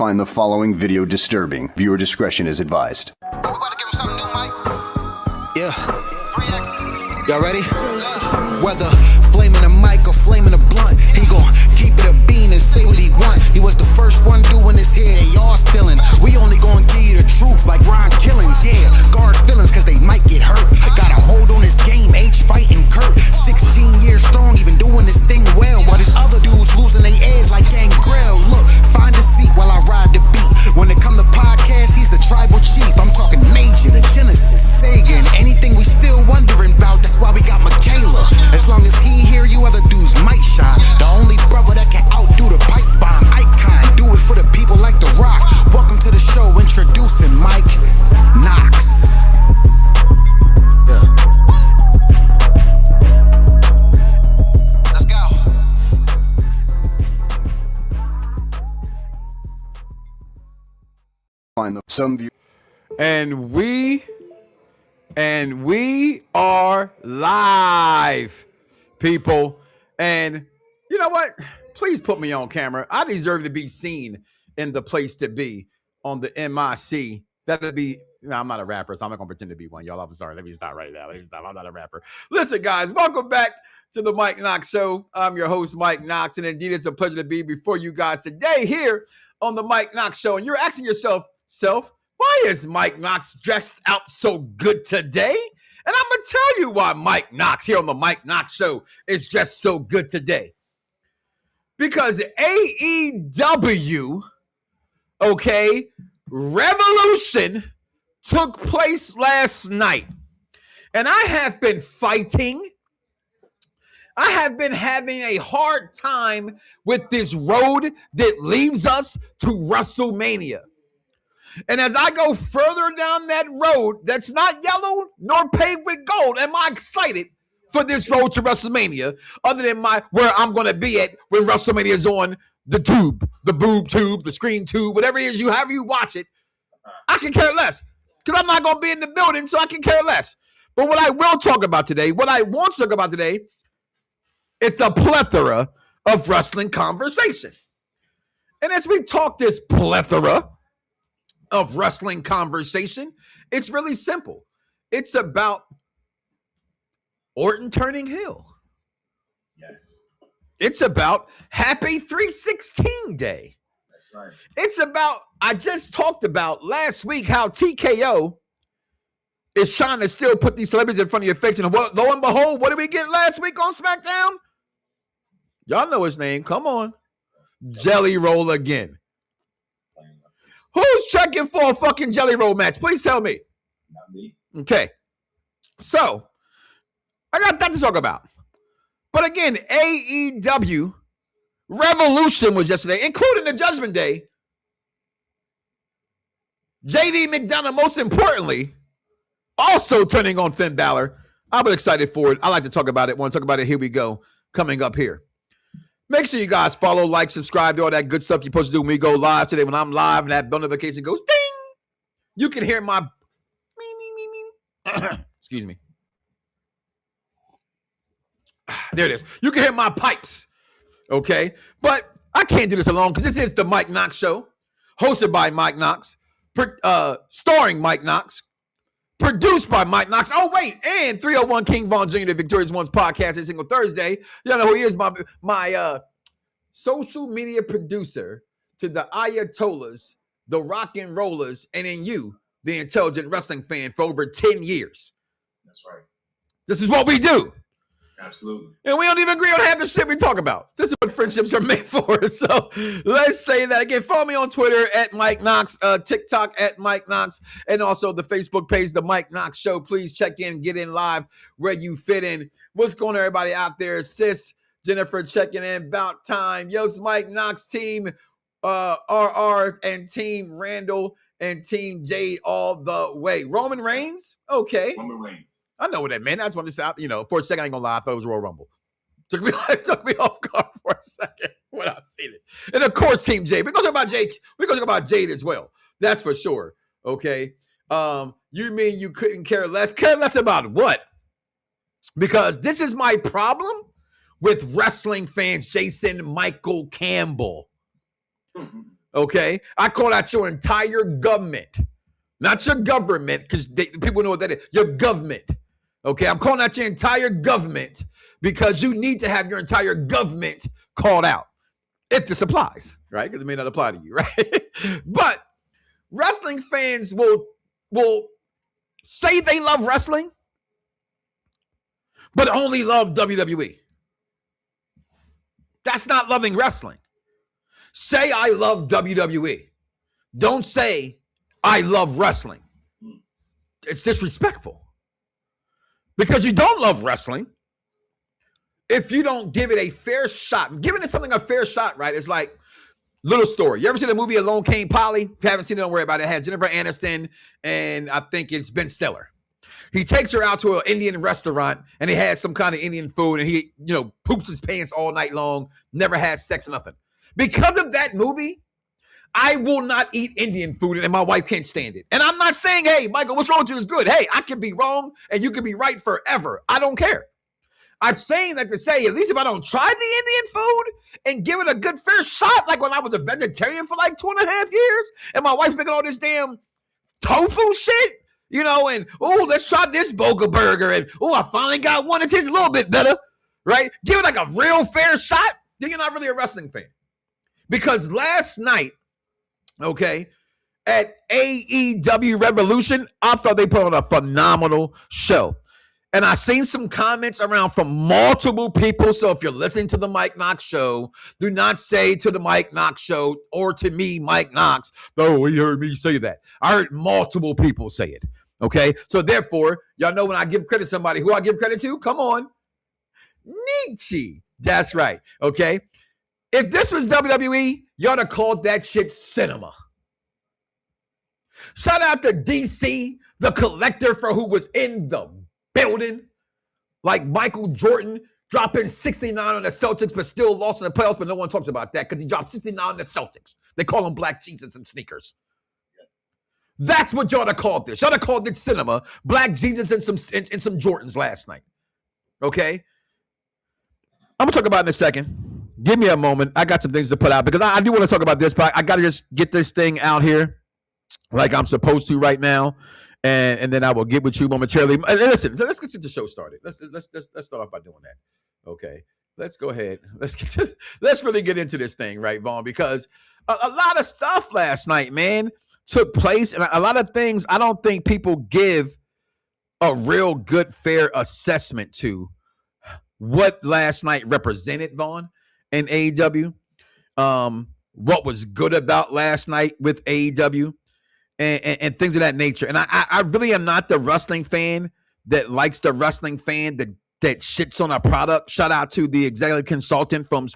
find the following video disturbing. Viewer discretion is advised. We about to give him something new, Mike. Yeah. 3X. Y'all ready? Whether flaming a mic or flaming a blunt, he gon' keep it a bean and say what he want. He was the first one doing his hair, they all stealing. We only gon' give you the truth like Ron Killings. Yeah, guard feelings cause they might get hurt. Got a hold on this game, H fighting Kurt. 16 years strong, even doing this thing well. While these other dudes losing their edge like Gangrel. Look, find a seat while I ride the beat. When it come to podcast, he's the tribal chief. I'm talking Major, the Genesis, Sega, and anything we still wondering about. That's why we got Michaela. As long as he here, you other dudes might shine. The only brother that can outdo the pipe bomb icon. Do it for the people like The Rock. Welcome to the show, introducing Mike Knoxxx. Yeah. Let's go. Find the some view. And we are live, people. And you know what? Please put me on camera. I deserve to be seen in the place to be on the MIC. That'll be, no, I'm not a rapper, so I'm not going to pretend to be one, y'all. I'm sorry. Let me stop right now. I'm not a rapper. Listen, guys, welcome back to the Mike Knoxxx Show. I'm your host, Mike Knoxxx, and indeed it's a pleasure to be before you guys today here on the Mike Knoxxx Show. And you're asking yourself, why is Mike Knoxxx dressed out so good today? And I'm going to tell you why Mike Knoxxx here on the Mike Knoxxx Show is dressed so good today. Because AEW, okay, Revolution took place last night. And I have been fighting. I have been having a hard time with this road that leads us to WrestleMania. And as I go further down that road that's not yellow nor paved with gold, am I excited for this road to WrestleMania other than where I'm going to be at when WrestleMania is on the tube, the boob tube, the screen tube, whatever it is, however you watch it. I can care less because I'm not going to be in the building, so I can care less. But what I will talk about today, what I want to talk about today, it's a plethora of wrestling conversation. And as we talk this plethora of wrestling conversation, it's really simple. It's about Orton turning heel. Yes. It's about Happy 316 Day. That's right. It's about, I just talked about last week how TKO is trying to still put these celebrities in front of your face. And lo and behold, what did we get last week on SmackDown? Y'all know his name. Come on. Jelly Roll again. Who's checking for a fucking Jelly Roll match? Please tell me. Not me. Okay. So, I got that to talk about. But again, AEW Revolution was yesterday, including the Judgment Day. JD McDonough, most importantly, also turning on Finn Bálor. I'm excited for it. I like to talk about it. Want to talk about it? Here we go. Coming up here. Make sure you guys follow, like, subscribe, do all that good stuff you're supposed to do when we go live today. When I'm live and that bell notification goes ding, you can hear my excuse me. There it is. You can hear my pipes. Okay. But I can't do this alone because this is the Mike Knoxxx Show, hosted by Mike Knoxxx, starring Mike Knoxxx, produced by Mike Knoxxx. Oh, wait. And 301 King Von Jr., the Victorious Ones podcast every single Thursday. Y'all know who he is, my social media producer to the Ayatollahs, the Rock and Rollers, and then you, the intelligent wrestling fan, for over 10 years. That's right. This is what we do. Absolutely. And we don't even agree on half the shit we talk about. This is what friendships are made for. So let's say that again. Follow me on Twitter at Mike Knoxxx, TikTok at Mike Knoxxx, and also the Facebook page, the Mike Knoxxx Show. Please check in, get in live where you fit in. What's going on, everybody out there? Sis Jennifer checking in. About time. Yo's Mike Knoxxx team, RR and Team Randall and Team Jade all the way. Roman Reigns? Okay. Roman Reigns. I know what that meant. I just wanted to say, for a second, I ain't gonna lie, I thought it was Royal Rumble. Took me off guard for a second when I seen it. And of course, Team Jade. We're gonna talk about Jade. We're gonna talk about Jade as well. That's for sure. Okay. You mean you couldn't care less? Care less about what? Because this is my problem with wrestling fans, Jason Michael Campbell. Okay? I called out your entire government. Not your government, because people know what that is. Your government. Okay? I'm calling out your entire government because you need to have your entire government called out. If this applies, right? Because it may not apply to you, right? But wrestling fans will say they love wrestling, but only love WWE. That's not loving wrestling. Say I love WWE. Don't say I love wrestling. It's disrespectful. Because you don't love wrestling if you don't give it a fair shot. Giving it something a fair shot, right? It's like, little story. You ever seen the movie Alone Came Polly? If you haven't seen it, don't worry about it. It has Jennifer Aniston and I think it's Ben Stiller. He takes her out to an Indian restaurant and he has some kind of Indian food and he, poops his pants all night long, never has sex, nothing. Because of that movie, I will not eat Indian food and my wife can't stand it. And I'm not saying, hey, Michael, what's wrong with you is good. Hey, I can be wrong and you can be right forever. I don't care. I'm saying that to say, at least if I don't try the Indian food and give it a good fair shot, like when I was a vegetarian for like 2.5 years and my wife's making all this damn tofu shit, and, let's try this Boga burger. And, I finally got one that tastes a little bit better, right? Give it like a real fair shot, then you're not really a wrestling fan. Because last night, okay, at AEW Revolution, I thought they put on a phenomenal show. And I've seen some comments around from multiple people. So if you're listening to the Mike Knoxxx Show, do not say to the Mike Knoxxx Show or to me, Mike Knoxxx, oh, he heard me say that. I heard multiple people say it. Okay? So therefore, y'all know when I give credit to somebody, who I give credit to? Come on. Nietzsche. That's right. Okay? If this was WWE, y'all have called that shit cinema. Shout out to DC, the collector for who was in the building, like Michael Jordan dropping 69 on the Celtics, but still lost in the playoffs, but no one talks about that because he dropped 69 on the Celtics. They call them black Jesus and sneakers. That's what y'all have called this. Y'all have called it cinema, black Jesus and some Jordans last night. Okay? I'm going to talk about it in a second. Give me a moment. I got some things to put out because I do want to talk about this, but I got to just get this thing out here like I'm supposed to right now. And then I will get with you momentarily. Listen, let's get the show started. Let's start off by doing that. Okay, let's go ahead. Let's really get into this thing, right, Vaughn? Because a lot of stuff last night, man, took place, and a lot of things I don't think people give a real good, fair assessment to what last night represented, Vaughn, in AEW. What was good about last night with AEW. And things of that nature. And I really am not the wrestling fan that likes the wrestling fan that shits on a product. Shout out to the executive consultant from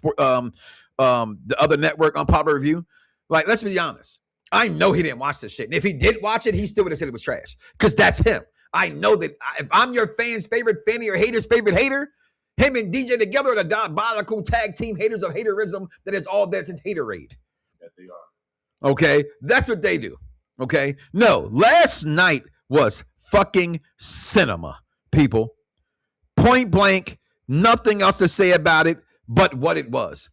the other network on Popular Review. Like, let's be honest. I know he didn't watch this shit. And if he did watch it, he still would have said it was trash. Because that's him. I know that if I'm your fan's favorite fan or your hater's favorite hater, him and DJ together are the diabolical tag team haters of haterism that is all that's in haterade. That they are. Okay? That's what they do. Okay? No, last night was fucking cinema, people. Point blank, nothing else to say about it but what it was.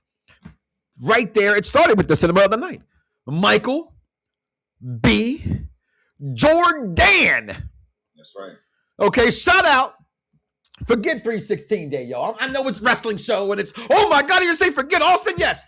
Right there, it started with the cinema of the night. Michael B. Jordan. That's right. Okay, shout out. Forget 316 Day, y'all. I know it's wrestling show and it's, oh my God, you say forget Austin? Yes.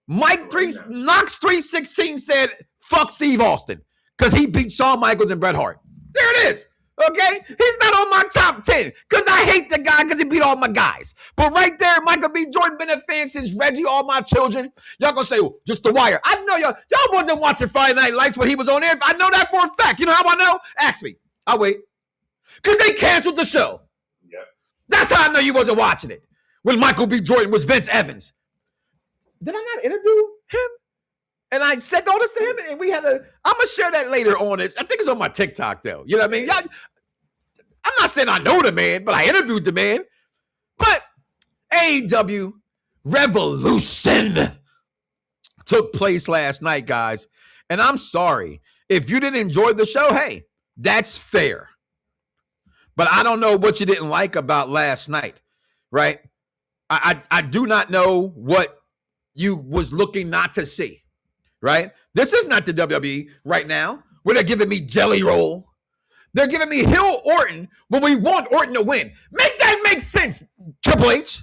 Knoxxx 316 said, fuck Steve Austin because he beat Shawn Michaels and Bret Hart. There it is. Okay? He's not on my top 10 because I hate the guy because he beat all my guys. But right there, Michael B. Jordan been a fan since Reggie, all my children. Y'all gonna say, oh, just the wire. I know y'all wasn't watching Friday Night Lights when he was on air. I know that for a fact. You know how I know? Ask me. I'll wait. Because they canceled the show. Yep. That's how I know you wasn't watching it. When Michael B. Jordan was Vince Evans. Did I not interview him? And I said all this to him, and we had I'm going to share that later on. I think it's on my TikTok, though. You know what I mean? I'm not saying I know the man, but I interviewed the man. But AEW Revolution took place last night, guys. And I'm sorry. If you didn't enjoy the show, hey, that's fair. But I don't know what you didn't like about last night, right? I do not know what you was looking not to see. right? This is not the WWE right now where they're giving me Jelly Roll. They're giving me Hill Orton when we want Orton to win. Make that make sense, Triple H.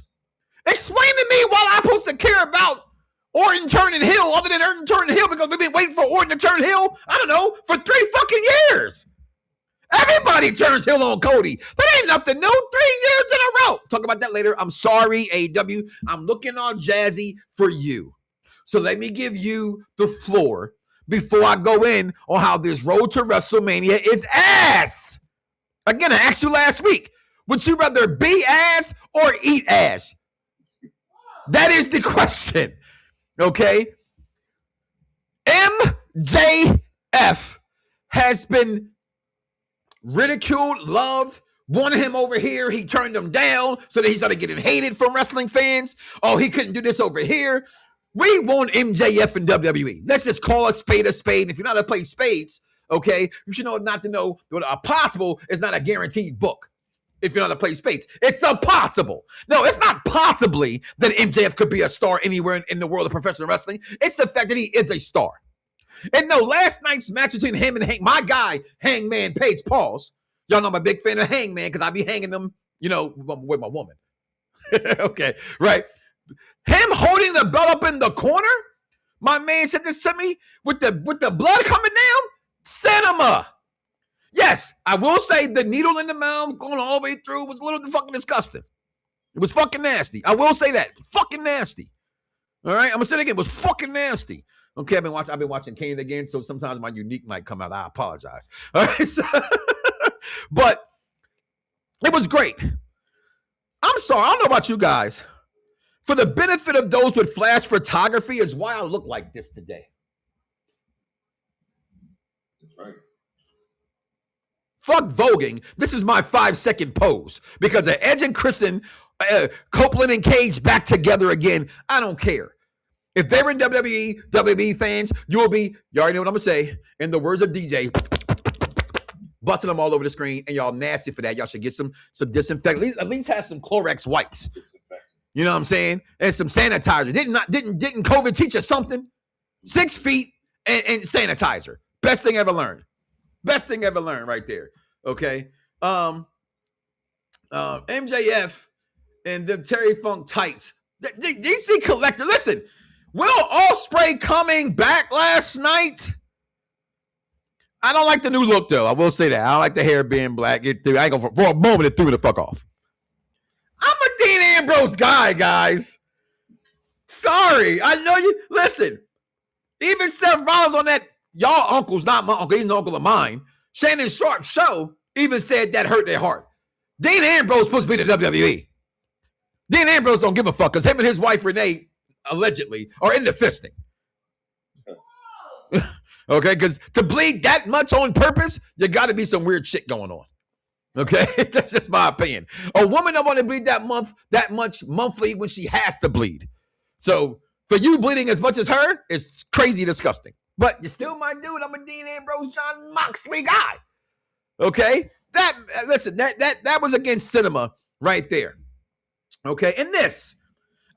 Explain to me why I'm supposed to care about Orton turning heel other than Orton turning heel because we've been waiting for Orton to turn heel, I don't know, for 3 fucking years. Everybody turns heel on Cody. That ain't nothing new. 3 years in a row. Talk about that later. I'm sorry, AEW. I'm looking all jazzy for you. So let me give you the floor before I go in on how this road to WrestleMania is ass. Again, I asked you last week, would you rather be ass or eat ass? That is the question, okay? MJF has been ridiculed, loved, wanted him over here. He turned him down so that he started getting hated from wrestling fans. Oh, he couldn't do this over here. We want MJF in WWE. Let's just call a spade a spade. If you're not going to play spades, okay, you should know not to know that a possible is not a guaranteed book. If you're not going to play spades, it's a possible. No, it's not possibly that MJF could be a star anywhere in the world of professional wrestling. It's the fact that he is a star. And no, last night's match between him and my guy, Hangman Page, pause. Y'all know I'm a big fan of Hangman because I be hanging them, you know, with my woman. Okay, right. Him holding the belt up in the corner, my man said this to me, with the blood coming down, cinema. Yes, I will say the needle in the mouth going all the way through was a little fucking disgusting. It was fucking nasty. I will say that. Fucking nasty. All right, I'm gonna say it again. It was fucking nasty. Okay, I've been watching Kane again, so sometimes my unique might come out. I apologize. All right, so, but it was great. I'm sorry, I don't know about you guys. For the benefit of those with flash photography is why I look like this today. That's right. Fuck voguing. This is my 5-second pose because of Edge and Christian, Copeland and Cage back together again. I don't care. If they're in WWE fans, you already know what I'm going to say. In the words of DJ, busting them all over the screen, and y'all nasty for that. Y'all should get some disinfectant. At least have some Clorox wipes. You know what I'm saying? And some sanitizer. Didn't COVID teach us something? 6 feet and sanitizer. Best thing ever learned. Best thing ever learned right there. Okay. MJF and the Terry Funk tights. DC Collector. Listen, Will Ospreay coming back last night? I don't like the new look, though. I will say that. I don't like the hair being black. I ain't gonna, for a moment, it threw the fuck off. I'm a Dean Ambrose guy, guys. Sorry. I know you. Listen, even Seth Rollins on that, y'all uncle's not my uncle, he's an uncle of mine. Shannon Sharp's show even said that hurt their heart. Dean Ambrose supposed to be the WWE. Dean Ambrose don't give a fuck because him and his wife, Renee, allegedly, are into fisting. Okay, because to bleed that much on purpose, there got to be some weird shit going on. Okay, that's just my opinion. A woman don't want to bleed that much monthly when she has to bleed. So for you bleeding as much as her, it's crazy disgusting. But you're still my dude. I'm a Dean Ambrose, John Moxley guy. Okay, that was against cinema right there. Okay, and this,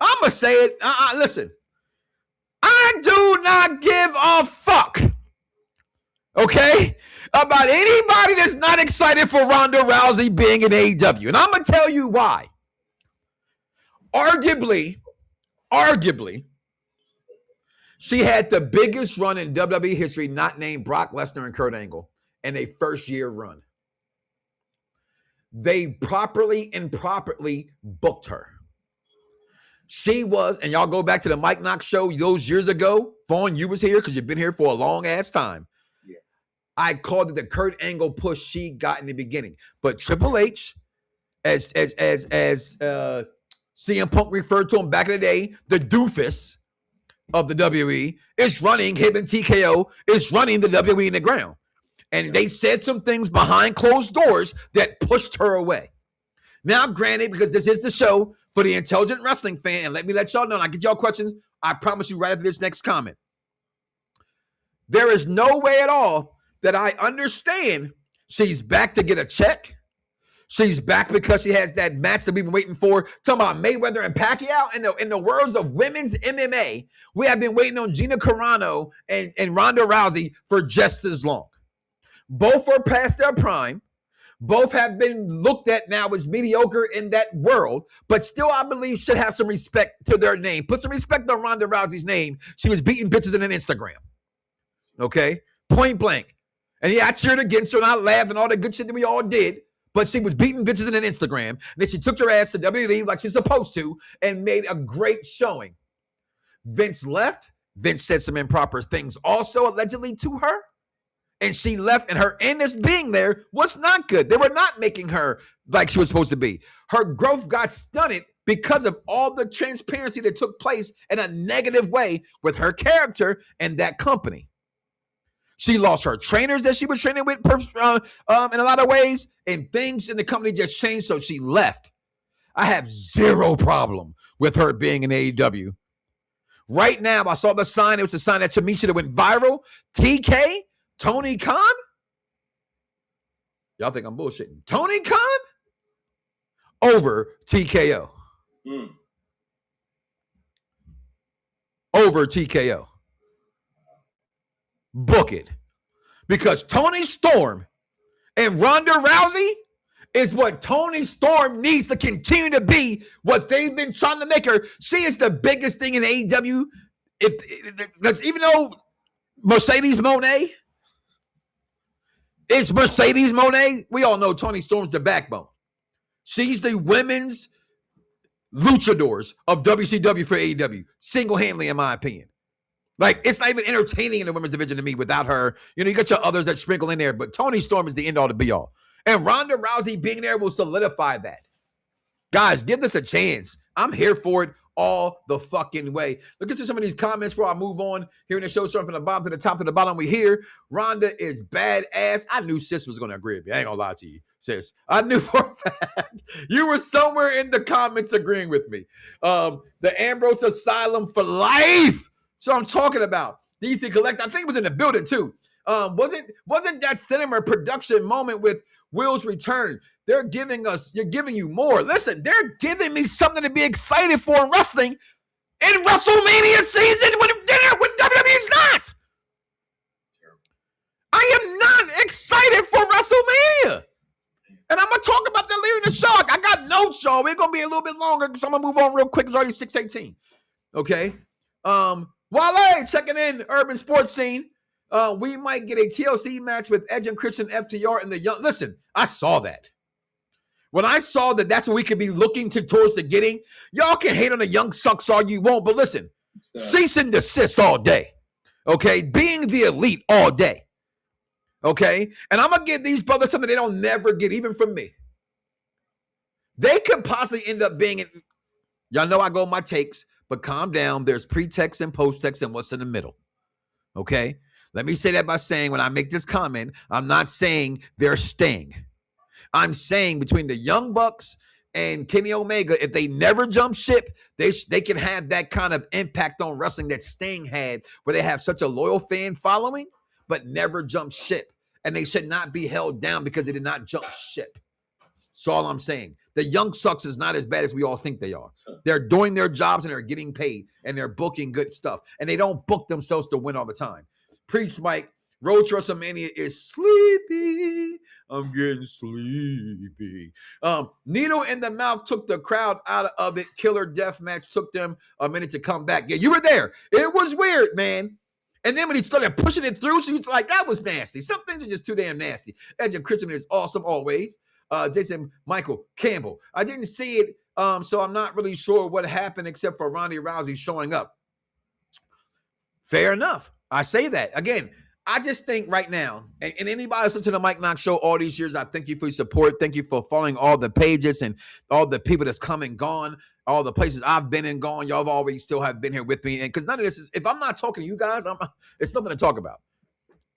I'm gonna say it. Listen, I do not give a fuck. Okay, about anybody that's not excited for Ronda Rousey being in AEW. And I'm going to tell you why. Arguably, she had the biggest run in WWE history not named Brock Lesnar and Kurt Angle in a first-year run. They properly and improperly booked her. She was, and y'all go back to the Mike Knoxxx show those years ago. Vaughn, you was here because you've been here for a long-ass time. I called it the Kurt Angle push she got in the beginning. But Triple H, as CM Punk referred to him back in the day, the doofus of the WWE, is running, him and TKO, is running the WWE in the ground. And they said some things behind closed doors that pushed her away. Now, granted, because this is the show for the intelligent wrestling fan, and let me let y'all know, and I get y'all questions, I promise you right after this next comment. There is no way at all that I understand she's back to get a check. She's back because she has that match that we've been waiting for. Talking about Mayweather and Pacquiao. In the words of women's MMA, we have been waiting on Gina Carano and Ronda Rousey for just as long. Both are past their prime. Both have been looked at now as mediocre in that world, but still, I believe, should have some respect to their name. Put some respect on Ronda Rousey's name. She was beating bitches in an Instagram. Okay? Point blank. And yeah, I cheered against her and I laughed and all the good shit that we all did. But she was beating bitches in an Instagram. And then she took her ass to WWE like she's supposed to and made a great showing. Vince left. Vince said some improper things also allegedly to her. And she left, and her endless being there was not good. They were not making her like she was supposed to be. Her growth got stunted because of all the transparency that took place in a negative way with her character and that company. She lost her trainers that she was training with in a lot of ways, and things in the company just changed, so she left. I have zero problem with her being in AEW. Right now, I saw the sign. It was the sign that to me should have went viral. TK, Tony Khan? Y'all think I'm bullshitting. Tony Khan? Over TKO. Over TKO. Book it. Because Tony Storm and Ronda Rousey is what Tony Storm needs to continue to be what they've been trying to make her. She is the biggest thing in AEW. Because even though Mercedes Moné is Mercedes Moné, we all know Tony Storm's the backbone. She's the women's luchadors of WCW for AEW, single-handedly, in my opinion. Like, it's not even entertaining in the women's division to me without her. You know, you got your others that sprinkle in there, but Tony Storm is the end-all to be-all. And Ronda Rousey being there will solidify that. Guys, give this a chance. I'm here for it all the fucking way. Look at some of these comments before I move on. Here in the show, starting from the bottom to the top to the bottom, we hear Ronda is badass. I knew sis was going to agree with me. I ain't going to lie to you, sis. I knew for a fact you were somewhere in the comments agreeing with me. The Ambrose Asylum for life. So I'm talking about DC Collect. I think it was in the building too. Wasn't that cinema production moment with Will's return? They're giving you more. Listen, they're giving me something to be excited for in wrestling in WrestleMania season when WWE's not. I am not excited for WrestleMania. And I'm going to talk about that later in the show. I got notes, y'all. We're going to be a little bit longer because I'm going to move on real quick. It's already 6:18. Okay. Wale checking in urban sports scene. We might get a TLC match with Edge and Christian FTR and the young. Listen, I saw that. When I saw that that's what we could be looking towards the getting, y'all can hate on the young sucks all you want, but listen, cease and desist all day. Okay? Being the elite all day. Okay? And I'm going to give these brothers something they don't never get, even from me. They could possibly end up being, y'all know I go my takes, but calm down. There's pretext and post-text and what's in the middle. Okay? Let me say that by saying when I make this comment, I'm not saying they're staying. I'm saying between the Young Bucks and Kenny Omega, if they never jump ship, they can have that kind of impact on wrestling that Sting had, where they have such a loyal fan following, but never jump ship. And they should not be held down because they did not jump ship. That's all I'm saying. The Young Sucks is not as bad as we all think they are. They're doing their jobs and they're getting paid and they're booking good stuff. And they don't book themselves to win all the time. Preach, Mike. Road to WrestleMania is sleepy. I'm getting sleepy. Needle in the mouth took the crowd out of it. Killer death match took them a minute to come back. Yeah, you were there. It was weird, man. And then when he started pushing it through, she was like, that was nasty. Some things are just too damn nasty. Edge and Christian is awesome always. Jason Michael Campbell. I didn't see it, so I'm not really sure what happened except for Ronda Rousey showing up. Fair enough. I say that. Again, I just think right now, and anybody listening to the Mike Knoxxx Show all these years, I thank you for your support. Thank you for following all the pages and all the people that's come and gone, all the places I've been and gone. Y'all have always still have been here with me. And because none of this is, if I'm not talking to you guys, it's nothing to talk about.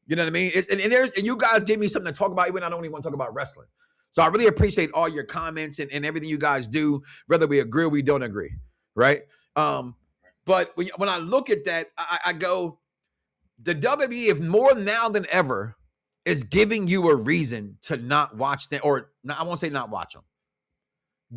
You know what I mean? And you guys give me something to talk about, even I don't even want to talk about wrestling. So I really appreciate all your comments and everything you guys do, whether we agree or we don't agree, right? But when I look at that, I go, the WWE, if more now than ever, is giving you a reason to not watch them, or I won't say not watch them.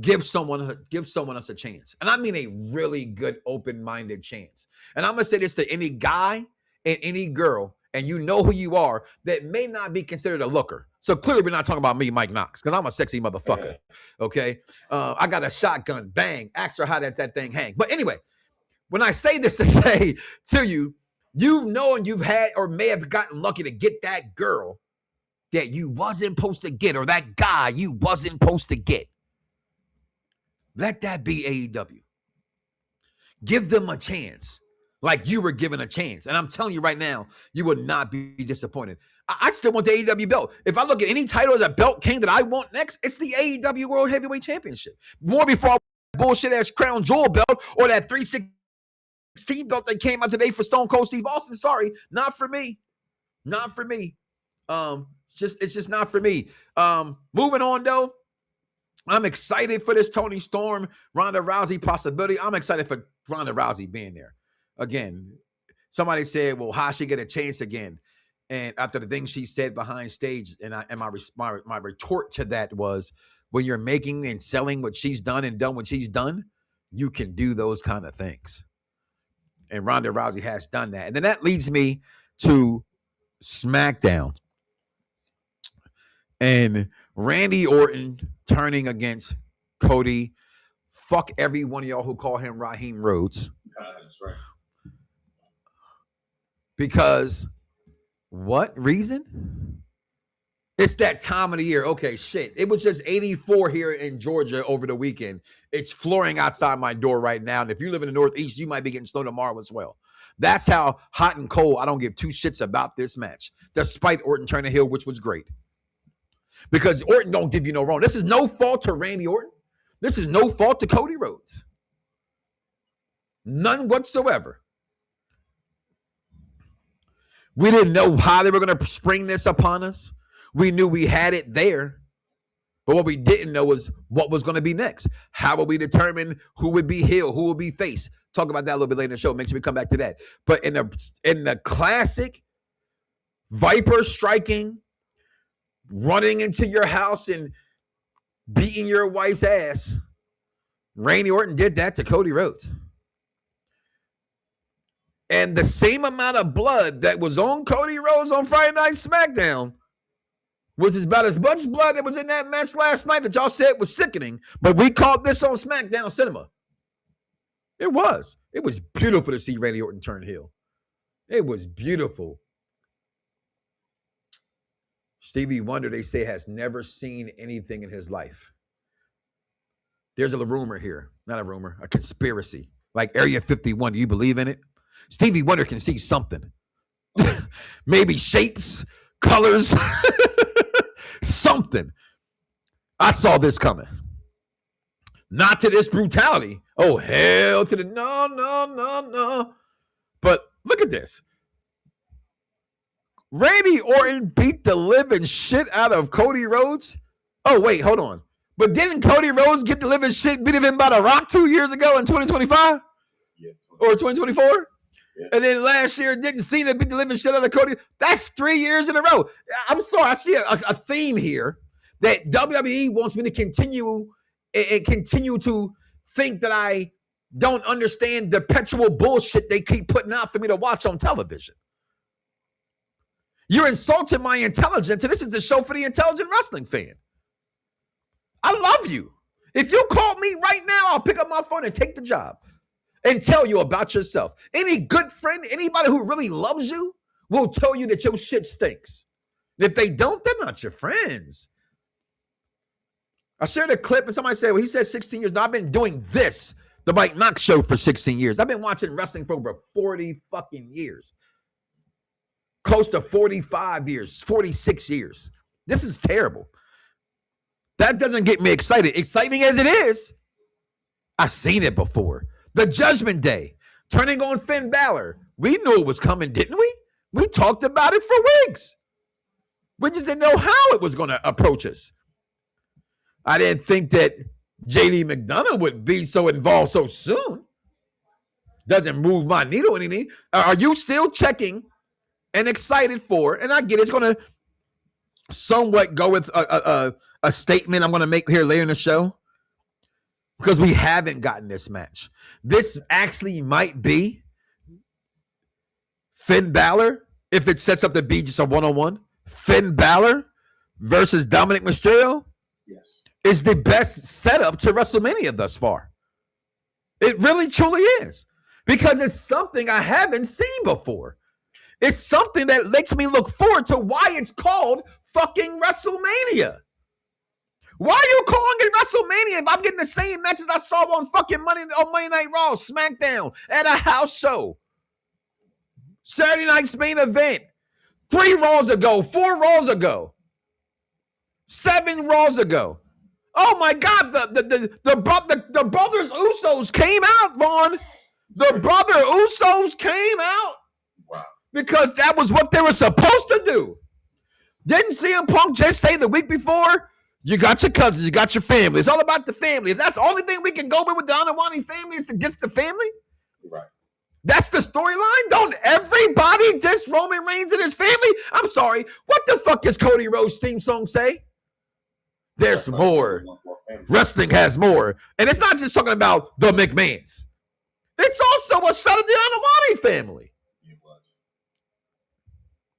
Give someone else a chance. And I mean a really good, open-minded chance. And I'm going to say this to any guy and any girl, and you know who you are, that may not be considered a looker. So clearly we're not talking about me, Mike Knoxxx, because I'm a sexy motherfucker. Okay? I got a shotgun. Bang. Ask her how that thing hang. But anyway, when I say this to say to you, you know, and you've had or may have gotten lucky to get that girl that you wasn't supposed to get, or that guy you wasn't supposed to get. Let that be AEW. Give them a chance like you were given a chance. And I'm telling you right now, you will not be disappointed. I still want the AEW belt. If I look at any title as a belt king that I want next, it's the AEW World Heavyweight Championship. More before I bullshit-ass Crown Jewel belt or that 316 belt that came out today for Stone Cold Steve Austin. Sorry, not for me. Not for me. It's just not for me. Moving on, though. I'm excited for this Toni Storm, Ronda Rousey possibility. I'm excited for Ronda Rousey being there. Again, somebody said, well, how she get a chance again? And after the things she said behind stage, and my retort to that was, when you're making and selling what she's done and done what she's done, you can do those kind of things. And Ronda Rousey has done that. And then that leads me to SmackDown. And Randy Orton turning against Cody. Fuck every one of y'all who call him Raheem Rhodes. That's right. Because what reason? It's that time of the year. Okay, shit. It was just 84 here in Georgia over the weekend. It's flooring outside my door right now. And if you live in the Northeast, you might be getting snow tomorrow as well. That's how hot and cold I don't give two shits about this match, despite Orton turning heel, which was great. Because Orton don't give you no wrong. This is no fault to Randy Orton. This is no fault to Cody Rhodes. None whatsoever. We didn't know how they were going to spring this upon us. We knew we had it there. But what we didn't know was what was going to be next. How will we determine who would be heel, who would be face? Talk about that a little bit later in the show. Make sure we come back to that. But in the classic Viper striking, running into your house and beating your wife's ass, Randy Orton did that to Cody Rhodes. And the same amount of blood that was on Cody Rhodes on Friday Night SmackDown was about as much blood that was in that match last night that y'all said was sickening, but we called this on SmackDown Cinema. It was. It was beautiful to see Randy Orton turn heel. It was beautiful. Stevie Wonder, they say, has never seen anything in his life. There's a rumor here. Not a rumor, a conspiracy. Like Area 51, do you believe in it? Stevie Wonder can see something. Maybe shapes, colors, something. I saw this coming. Not to this brutality. Oh, hell to the no. But look at this. Randy Orton beat the living shit out of Cody Rhodes. Oh, wait, hold on. But didn't Cody Rhodes get the living shit beat of him by The Rock 2 years ago in 2025? Yeah, or 2024? Yeah. And then last year didn't Cena beat the living shit out of Cody. That's 3 years in a row. I'm sorry. I see a theme here that WWE wants me to continue to think that I don't understand the perpetual bullshit they keep putting out for me to watch on television. You're insulting my intelligence, and this is the show for the intelligent wrestling fan. I love you. If you call me right now, I'll pick up my phone and take the job and tell you about yourself. Any good friend, anybody who really loves you will tell you that your shit stinks. And if they don't, they're not your friends. I shared a clip and somebody said, well, he said 16 years. No, I've been doing this, the Mike Knoxxx Show, for 16 years. I've been watching wrestling for over 40 fucking years. Close to 45 years, 46 years. This is terrible. That doesn't get me excited. Exciting as it is, I've seen it before. The Judgment Day, turning on Finn Bálor. We knew it was coming, didn't we? We talked about it for weeks. We just didn't know how it was going to approach us. I didn't think that JD McDonough would be so involved so soon. Doesn't move my needle anything. Are you still checking and excited for, and I get it's going to somewhat go with a statement I'm going to make here later in the show because we haven't gotten this match. This actually might be Finn Bálor, if it sets up to be just a one-on-one. Finn Bálor versus Dominic Mysterio is the best setup to WrestleMania thus far. It really, truly is. Because it's something I haven't seen before. It's something that makes me look forward to why it's called fucking WrestleMania. Why are you calling it WrestleMania if I'm getting the same matches I saw on fucking Monday Night Raw, SmackDown, at a house show? Saturday night's main event. 3 Raws ago, 4 Raws ago, 7 Raws ago. Oh my God, the brothers Usos came out, Vaughn. The brother Usos came out. Wow. Because that was what they were supposed to do. Didn't CM Punk just say the week before, you got your cousins, you got your family. It's all about the family. If that's the only thing we can go with the Anawani family is to just the family. Right. That's the storyline? Don't everybody diss Roman Reigns and his family? I'm sorry. What the fuck does Cody Rhodes' theme song say? There's more. Wrestling has more. And it's not just talking about the McMahons. It's also a shot of the Anawani family. It was.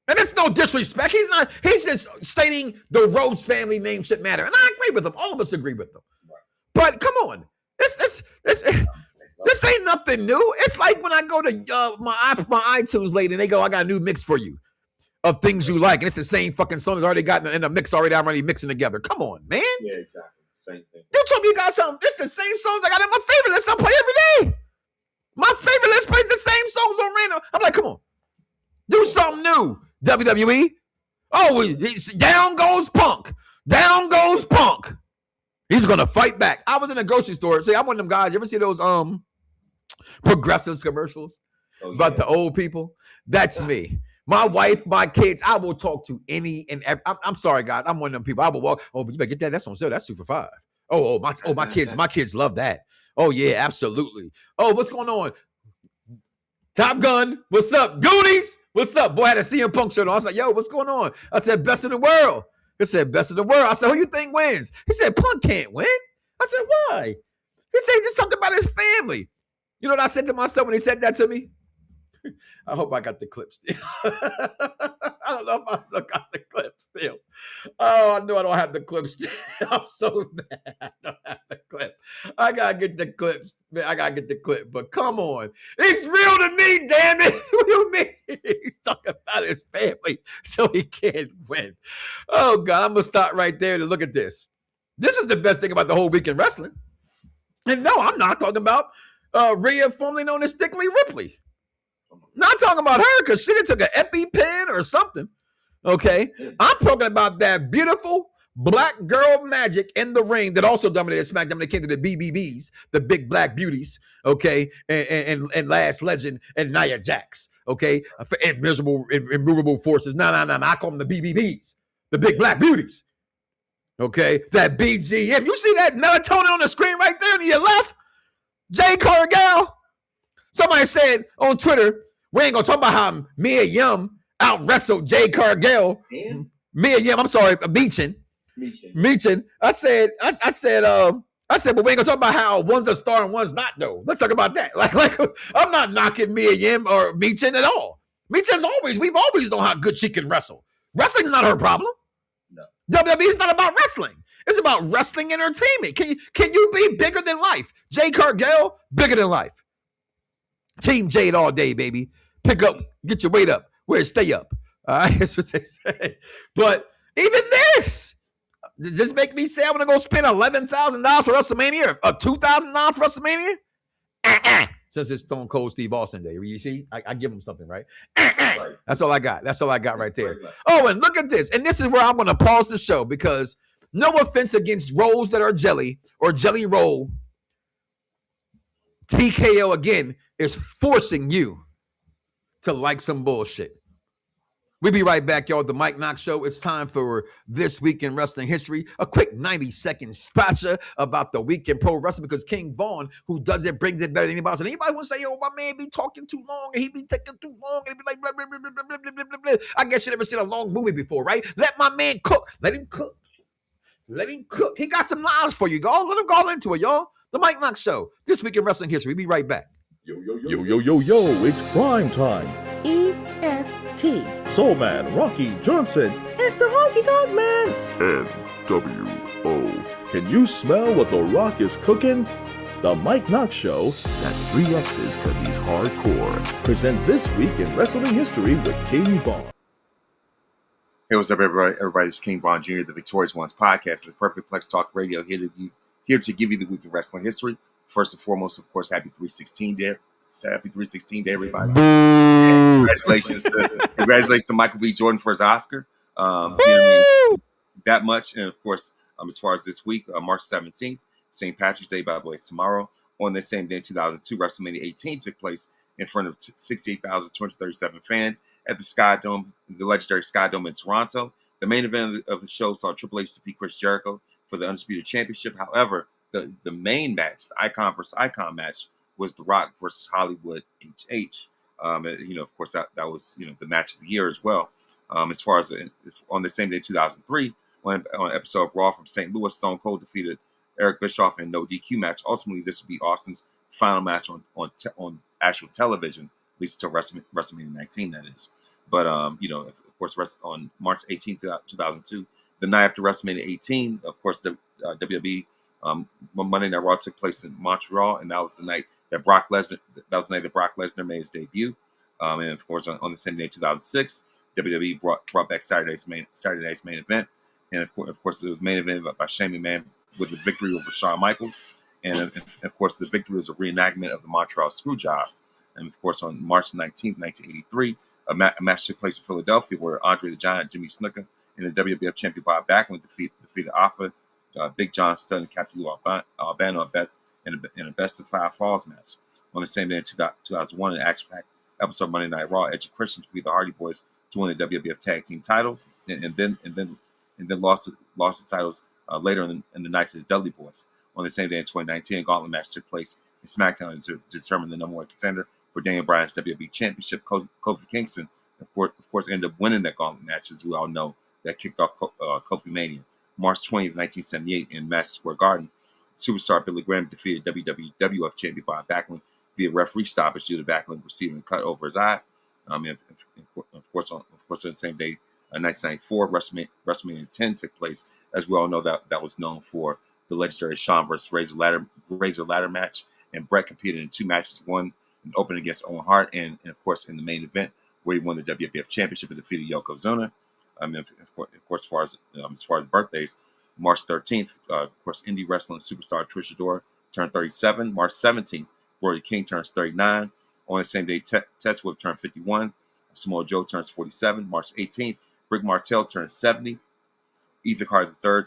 And it's no disrespect. He's just stating the Rhodes family name should matter. And I agree with him. All of us agree with him. Right. But come on. This ain't nothing new. It's like when I go to my iTunes lady and they go, I got a new mix for you of things you like. And it's the same fucking song that's already got in a mix already. I'm already mixing together. Come on, man. Yeah, exactly. Same thing. You told me you got something. It's the same songs I got in my favorite list. I play every day. My favorite list plays the same songs on random. I'm like, come on. Do something new, WWE. Oh, down goes Punk. Down goes Punk. He's going to fight back. I was in a grocery store. See, I'm one of them guys. You ever see those Progressives commercials about the old people? That's me. My wife, my kids, I will talk to any and every. I'm sorry, guys. I'm one of them people. I will walk. Oh, but you better get that. That's on sale. That's 2 for $5. My kids love that. Oh, yeah, absolutely. Oh, what's going on? Top Gun, what's up? Goonies, what's up? Boy, I had a CM Punk shirt on. I was like, yo, what's going on? I said, best in the world. He said, best in the world. I said, who you think wins? He said, Punk can't win. I said, why? He said, he just talked about his family. You know what I said to myself when he said that to me? I hope I got the clip still. I don't know if I still got the clip still. Oh, I know I don't have the clip still. I'm so bad. I don't have the clip. I got to get the clips. Man, I got to get the clip. But come on. It's real to me, damn it. What do you mean? He's talking about his family so he can't win. Oh, God. I'm going to stop right there to look at this. This is the best thing about the whole week in wrestling. And no, I'm not talking about Rhea, formerly known as Stickley Ripley. Not talking about her because she took an EpiPen or something. Okay. I'm talking about that beautiful black girl magic in the ring that also dominated SmackDown when it came to the BBBs, the big black beauties. Okay. And Last Legend and Nia Jax. Okay. Immovable forces. No. I call them the BBBs, the big black beauties. Okay. That BGM. You see that melatonin on the screen right there to your left? Jay Cargill. Somebody said on Twitter, we ain't gonna talk about how Mia Yim out wrestled Jay Cargill. Mia Yim, I'm sorry, Meechin. I said, but we ain't gonna talk about how one's a star and one's not, though. Let's talk about that. Like I'm not knocking Mia Yim or Meechin at all. Meechin's we've always known how good she can wrestle. Wrestling's not her problem. No. WWE's not about wrestling. It's about wrestling entertainment. Can you be bigger than life? Jay Cargill, bigger than life. Team Jade all day, baby. Pick up, get your weight up. Where stay up. All right, that's what they say. But even this, just make me say I'm gonna go spend $11,000 for WrestleMania or $2,000 for WrestleMania. Since it's Stone Cold Steve Austin Day, you see, I give him something, right? That's all I got. That's all I got right there. Oh, and look at this. And this is where I'm gonna pause the show because no offense against rolls that are jelly or jelly roll. TKO again is forcing you to like some bullshit. We'll be right back, y'all. The Mike Knoxxx Show. It's time for This Week in Wrestling History. A quick 90-second spotcha about the week in pro wrestling because King Vaughn, who does it, brings it better than anybody else. And anybody want to say, "Yo, my man be talking too long and he be taking too long," and he be like, blah, blah, blah, blah, blah, blah, blah, blah, blah. I guess you never seen a long movie before, right? Let my man cook. Let him cook. Let him cook. He got some knowledge for you, y'all. Let him go into it, y'all. The Mike Knoxxx Show. This Week in Wrestling History. We'll be right back. Yo, it's prime time. EST. Soul Man, Rocky Johnson. It's the Honky Tonk Man. NWO. Can you smell what The Rock is cooking? The Mike Knoxxx Show. That's 3 X's because he's hardcore. Present This Week in Wrestling History with King Vaughn. Hey, what's up, everybody? Everybody, it's King Vaughn Jr., the Victorious Ones podcast. It's Perfect Plex Talk Radio here to give you the week in wrestling history. First and foremost, of course, happy 316 day. Happy 316 day, everybody. Congratulations to Michael B. Jordan for his Oscar. That much. And of course, as far as this week, March 17th, St. Patrick's Day, by the way, is tomorrow. On the same day in 2002, WrestleMania 18 took place in front of 68,237 fans at the Sky Dome, the legendary Sky Dome in Toronto. The main event of the show saw Triple H defeat Chris Jericho for the Undisputed Championship. However, the main match, the Icon versus Icon match, was The Rock versus Hollywood HH. Of course, that was the match of the year as well. As far as on the same day, 2003, on an episode of Raw from St. Louis, Stone Cold defeated Eric Bischoff in no DQ match. Ultimately, this would be Austin's final match on actual television, at least until WrestleMania 19, that is. But of course, on March 18th, 2002, the night after WrestleMania 18, of course, the WWE Monday Night Raw took place in Montreal, and that was the night that Brock Lesnar made his debut. And of course, on the same day, 2006, WWE brought back Saturday night's main event, and of course, it was main event by Shane McMahon with the victory over Shawn Michaels, and of course, the victory was a reenactment of the Montreal Screwjob. And of course, on March 19th, 1983, a match took place in Philadelphia where Andre the Giant, Jimmy Snuka, and the WWF champion Bob Backlund defeated Alpha, Big John Studd, and Captain Lou Albano in a best of 5 falls match. On the same day in 2001, an action-packed episode of Monday Night Raw, Edge and Christian defeated the Hardy Boys to win the WWF Tag Team titles, and then lost the titles later in the night to the Dudley Boys. On the same day in 2019, a gauntlet match took place in SmackDown to determine the number 1 contender for Daniel Bryan's WWE Championship. Kofi Kingston, of course, ended up winning that gauntlet match, as we all know. That kicked off Kofi Mania. March 20th, 1978, in Madison Square Garden, superstar Billy Graham defeated WWF champion Bob Backlund via referee stoppage due to Backlund receiving a cut over his eye. Of course, on the same day, 1994, WrestleMania 10 took place. As we all know, that was known for the legendary Shawn versus Razor ladder match, and Bret competed in 2 matches, one opened against Owen Hart, and of course in the main event where he won the WWF Championship and defeated Yokozuna. Of course, as far as birthdays, March 13th, of course, indie wrestling superstar Trish Adora turned 37. March 17th, Brody King turns 39. On the same day, Tess Whip turned 51. Samoa Joe turns 47. March 18th, Rick Martel turns 70. Ethan Carter III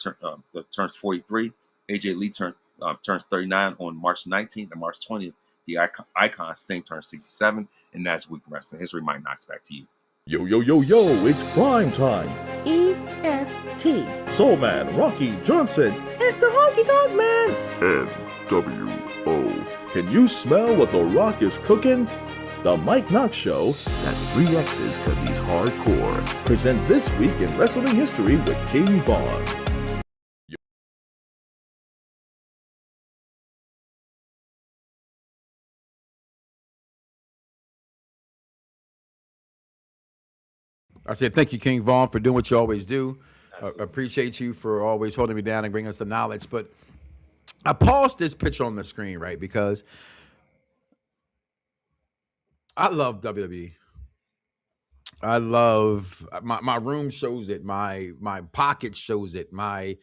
turns 43. AJ Lee turns 39 on March 19th. And March 20th, the icon Sting turns 67. And that's Week in Wrestling History. Mike Knoxxx, back to you. Yo, it's prime time. EST. Soul Man, Rocky Johnson. It's the Honky Tonk Man. NWO. Can you smell what The Rock is cooking? The Mike Knoxxx Show. That's 3 X's because he's hardcore. Present This Week in Wrestling History with King Vaughn. I said, thank you, King Vaughn, for doing what you always do. Appreciate you for always holding me down and bringing us the knowledge. But I paused this picture on the screen, right, because I love WWE. I love my room shows it. My pocket shows it. My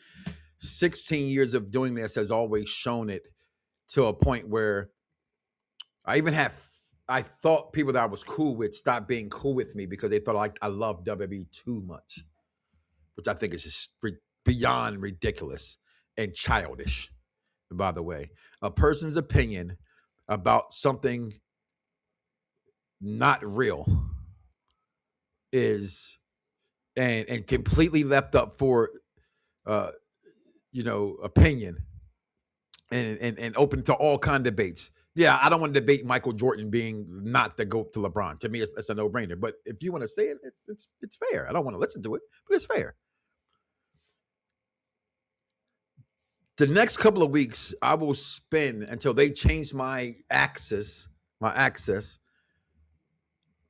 16 years of doing this has always shown it, to a point where I thought people that I was cool with stopped being cool with me because they thought I loved WWE too much, which I think is just beyond ridiculous and childish. By the way, a person's opinion about something not real is and completely left up for, opinion and open to all kind of debates. Yeah, I don't want to debate Michael Jordan being not the GOAT to LeBron. To me, it's a no-brainer. But if you want to say it, it's fair. I don't want to listen to it, but it's fair. The next couple of weeks, I will spend until they change my access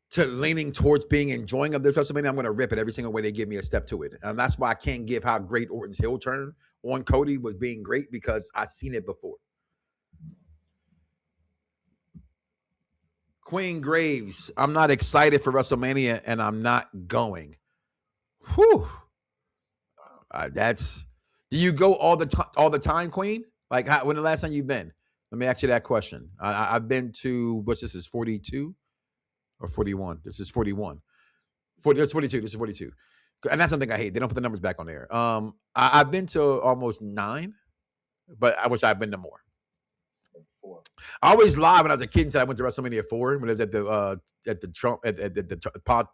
to leaning towards being enjoying of this WrestleMania. I'm going to rip it every single way they give me a step to it. And that's why I can't give how great Orton's heel turn on Cody was being great, because I've seen it before. Queen Graves, I'm not excited for WrestleMania, and I'm not going. Whew. Do you go all the time, Queen? Like, when the last time you've been? Let me ask you that question. I've been to, what's this, is 42 or 41? This is 41. It's 42. This is 42. And that's something I hate. They don't put the numbers back on there. I've been to almost 9, but I wish I'd been to more. 4. I always lied when I was a kid and said I went to WrestleMania 4 when it was at the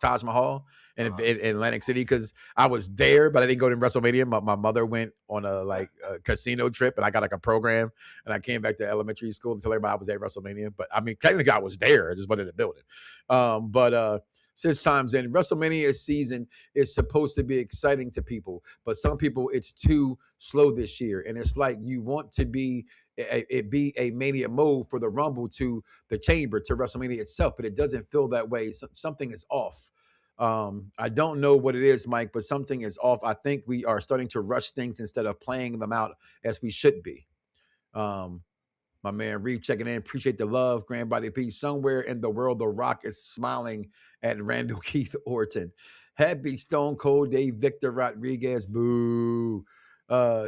Taj Mahal in Atlantic City, because I was there, but I didn't go to WrestleMania. My mother went on a casino trip, and I got a program, and I came back to elementary school to tell everybody I was at WrestleMania. But I mean, technically I was there. I just wasn't in the building. But 6 times in, WrestleMania season is supposed to be exciting to people, but some people it's too slow this year, and it's like you want to be a Mania mode for the Rumble to the Chamber to WrestleMania itself, but it doesn't feel that way. Something is off. I don't know what it is, Mike, but something is off. I think we are starting to rush things instead of playing them out as we should be. My man Reeve checking in. Appreciate the love. Grand Body Peace. Somewhere in the world, The Rock is smiling at Randall Keith Orton. Happy Stone Cold Dave Victor Rodriguez. Boo.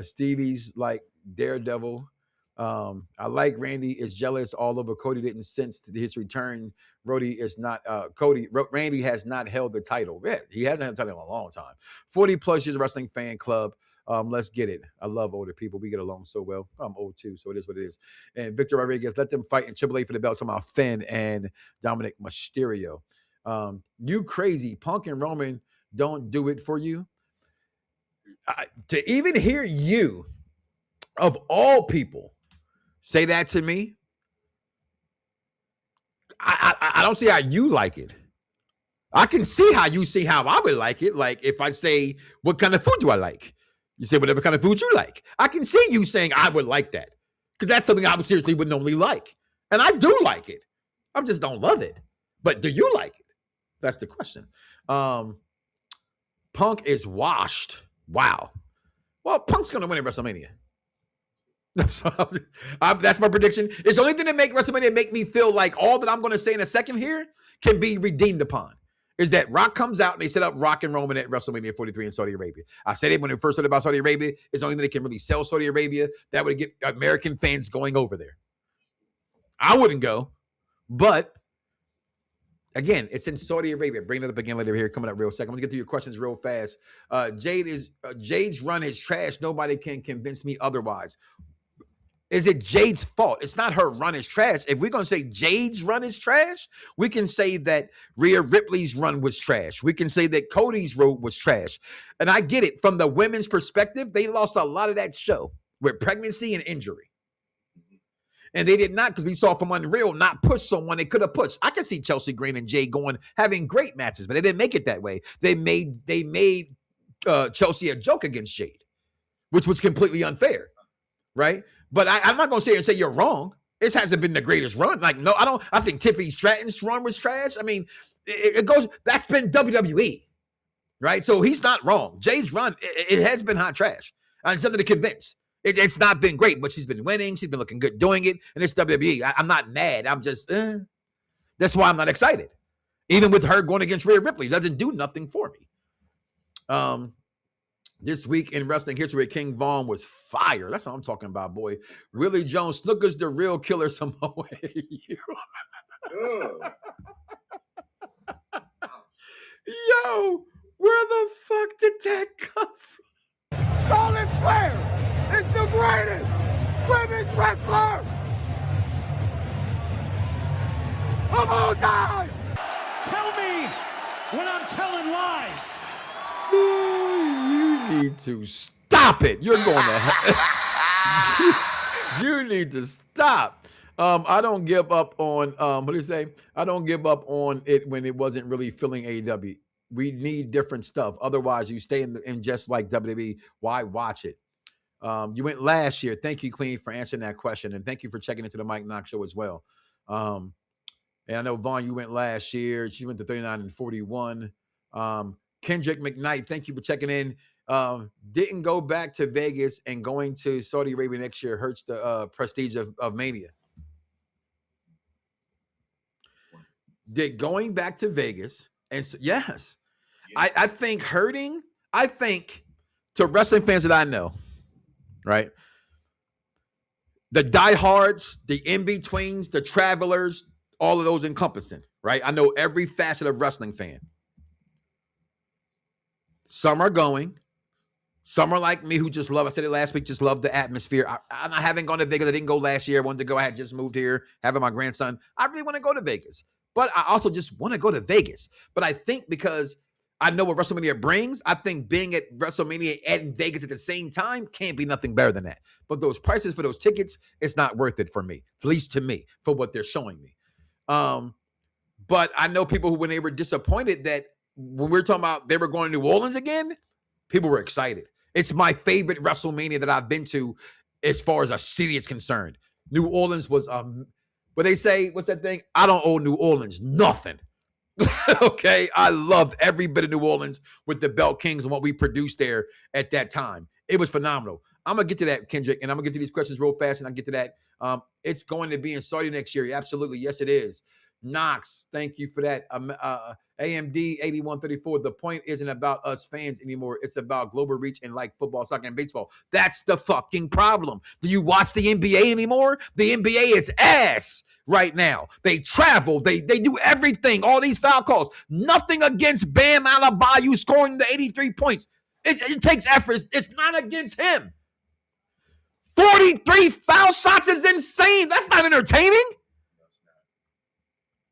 Stevie's like Daredevil. I like Randy is jealous all over. Cody didn't sense his return. Randy has not held the title. Yeah, he hasn't held the title in a long time. 40 plus years wrestling fan club. Let's get it. I love older people. We get along so well. I'm old too, so it is what it is. And Victor Rodriguez, let them fight in Triple A for the belt. Talking about Finn and Dominic Mysterio. You crazy. Punk and Roman don't do it for you. To even hear you, of all people, say that to me, I don't see how you like it. I can see how you see how I would like it. Like if I say, what kind of food do I like? You say whatever kind of food you like. I can see you saying I would like that, because that's something I would seriously would normally like. And I do like it. I just don't love it. But do you like it? That's the question. Punk is washed. Wow. Well, Punk's going to win at WrestleMania. That's my prediction. It's the only thing that make WrestleMania make me feel like all that I'm going to say in a second here can be redeemed upon. Is that Rock comes out and they set up Rock and Roman at WrestleMania 43 in Saudi Arabia. I said it when we first heard about Saudi Arabia. It's the only thing that can really sell Saudi Arabia. That would get American fans going over there. I wouldn't go, but again, it's in Saudi Arabia. Bring it up again later here. Coming up real second. I'm gonna get to your questions real fast. Jade's run is trash. Nobody can convince me otherwise. Is it Jade's fault? It's not her run is trash. If we're going to say Jade's run is trash, we can say that Rhea Ripley's run was trash. We can say that Cody's road was trash. And I get it. From the women's perspective, they lost a lot of that show with pregnancy and injury. And they did not, because we saw from Unreal, not push someone they could have pushed. I can see Chelsea Green and Jade having great matches, but they didn't make it that way. They made Chelsea a joke against Jade, which was completely unfair, right? But I'm not going to sit here and say you're wrong. This hasn't been the greatest run. Like, no, I don't. I think Tiffany Stratton's run was trash. I mean, it goes, that's been WWE, right? So he's not wrong. Jade's run, it has been hot trash. And something to convince. It's not been great, but she's been winning. She's been looking good doing it. And it's WWE. I'm not mad. I'm just, that's why I'm not excited. Even with her going against Rhea Ripley, doesn't do nothing for me. This week in wrestling history, King Vaughn was fire. That's what I'm talking about, boy. Willie Jones, Snooker's the real killer Samoa. Yo, where the fuck did that come from? Charlotte Flair is the greatest women's wrestler of all time. Tell me when I'm telling lies. need to stop it. You're going to you need to stop. I don't give up on what do you say? I don't give up on it when it wasn't really filling AEW. We need different stuff. Otherwise, you stay in just like WWE. Why watch it? You went last year. Thank you, Queen, for answering that question. And thank you for checking into the Mike Knoxxx Show as well. And I know, Vaughn, you went last year. She went to 39 and 41. Kendrick McKnight, thank you for checking in. Didn't go back to Vegas, and going to Saudi Arabia next year hurts the prestige of Mania. Did going back to Vegas, and so, yes. I think hurting, I think to wrestling fans that I know, right? The diehards, the in-betweens, the travelers, all of those encompassing, right? I know every facet of wrestling fan. Some are going. Some are like me who just love, I said it last week, just love the atmosphere. I haven't gone to Vegas. I didn't go last year. I wanted to go. I had just moved here, having my grandson. I really want to go to Vegas. But I also just want to go to Vegas. But I think because I know what WrestleMania brings, I think being at WrestleMania and Vegas at the same time can't be nothing better than that. But those prices for those tickets, it's not worth it for me, at least to me, for what they're showing me. But I know people who, when they were disappointed that when we were talking about they were going to New Orleans again, people were excited. It's my favorite WrestleMania that I've been to as far as a city is concerned. New Orleans was, what they say, what's that thing? I don't owe New Orleans nothing. Okay, I loved every bit of New Orleans with the Bell Kings and what we produced there at that time. It was phenomenal. I'm going to get to that, Kendrick, and I'm going to get to these questions real fast, and I'll get to that. It's going to be in Saudi next year. Absolutely. Yes, it is. Knox, thank you for that. AMD 8134. The point isn't about us fans anymore. It's about global reach and like football, soccer, and baseball. That's the fucking problem. Do you watch the NBA anymore? The NBA is ass right now. They travel. They do everything. All these foul calls. Nothing against Bam Adebayo scoring the 83 points. It takes effort. It's not against him. 43 foul shots is insane. That's not entertaining.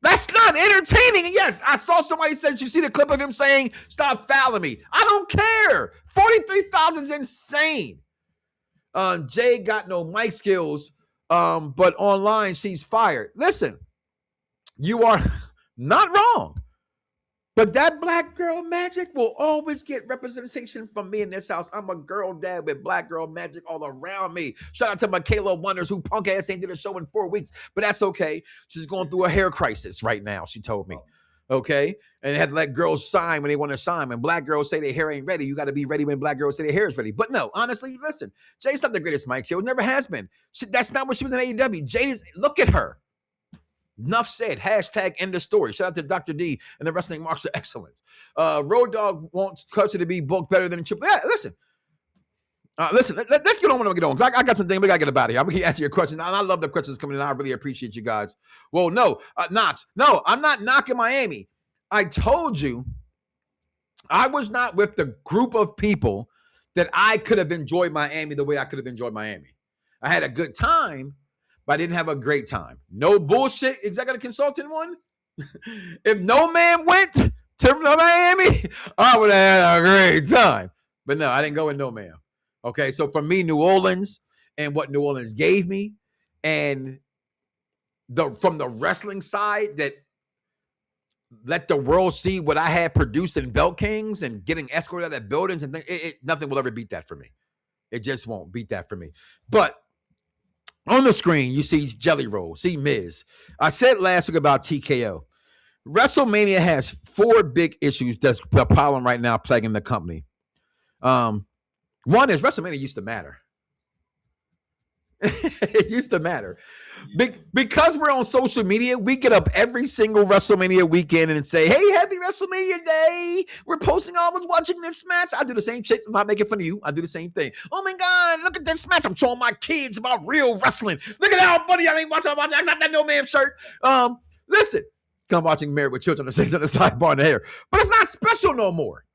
That's not entertaining. Yes, I saw somebody said, you see the clip of him saying, stop fouling me. I don't care. 43,000 is insane. Jay got no mic skills, but online she's fired. Listen, you are not wrong. But that black girl magic will always get representation from me in this house. I'm a girl dad with black girl magic all around me. Shout out to Michaela Wonders, who punk ass ain't did a show in 4 weeks, but that's okay. She's going through a hair crisis right now, she told me. Okay? And had to let girls sign when they want to sign. When black girls say their hair ain't ready, you got to be ready when black girls say their hair is ready. But no, honestly, listen, Jay's not the greatest mic show. Never has been. That's not what she was in AEW. Jade is, look at her. Enough said. Hashtag end of story. Shout out to Dr. D and the Wrestling Marks of Excellence. Road Dogg wants Custer to be booked better than Triple. Yeah, listen. Let's get on when I get on. I got some things. We got to get about here. I'm going to answer your questions. And I love the questions coming in. I really appreciate you guys. Well, no, Knox. No, I'm not knocking Miami. I told you I was not with the group of people that I could have enjoyed Miami the way I could have enjoyed Miami. I had a good time, but I didn't have a great time. No bullshit. Executive consultant one. If No Man went to Miami, I would have had a great time. But no, I didn't go with No Man. Okay, so for me, New Orleans and what New Orleans gave me, and from the wrestling side that let the world see what I had produced in Bell Kings and getting escorted out of buildings, and nothing will ever beat that for me. It just won't beat that for me. But on the screen, you see Jelly Roll, see Miz. I said last week about TKO. WrestleMania has 4 big issues that's the problem right now plaguing the company. One is WrestleMania used to matter. It used to matter. Because we're on social media, we get up every single WrestleMania weekend and say, hey, happy WrestleMania day. We're posting, I was watching this match. I do the same shit. I'm not making fun of you. I do the same thing. Oh my God, look at this match. I'm showing my kids about real wrestling. Look at how funny I ain't watching. I got that No Man shirt. Listen, come watching Married with Children on the sidebar in the hair. But it's not special no more.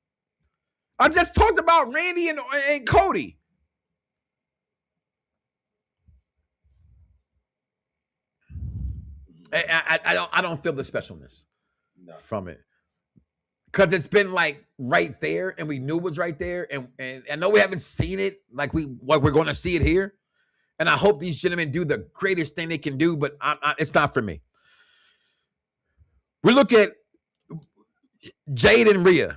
I just talked about Randy and Cody. I don't feel the specialness from it. because it's been like right there, and we knew it was right there, and I know we haven't seen it like we're going to see it here, and I hope these gentlemen do the greatest thing they can do, but it's not for me. We look at Jade and Rhea.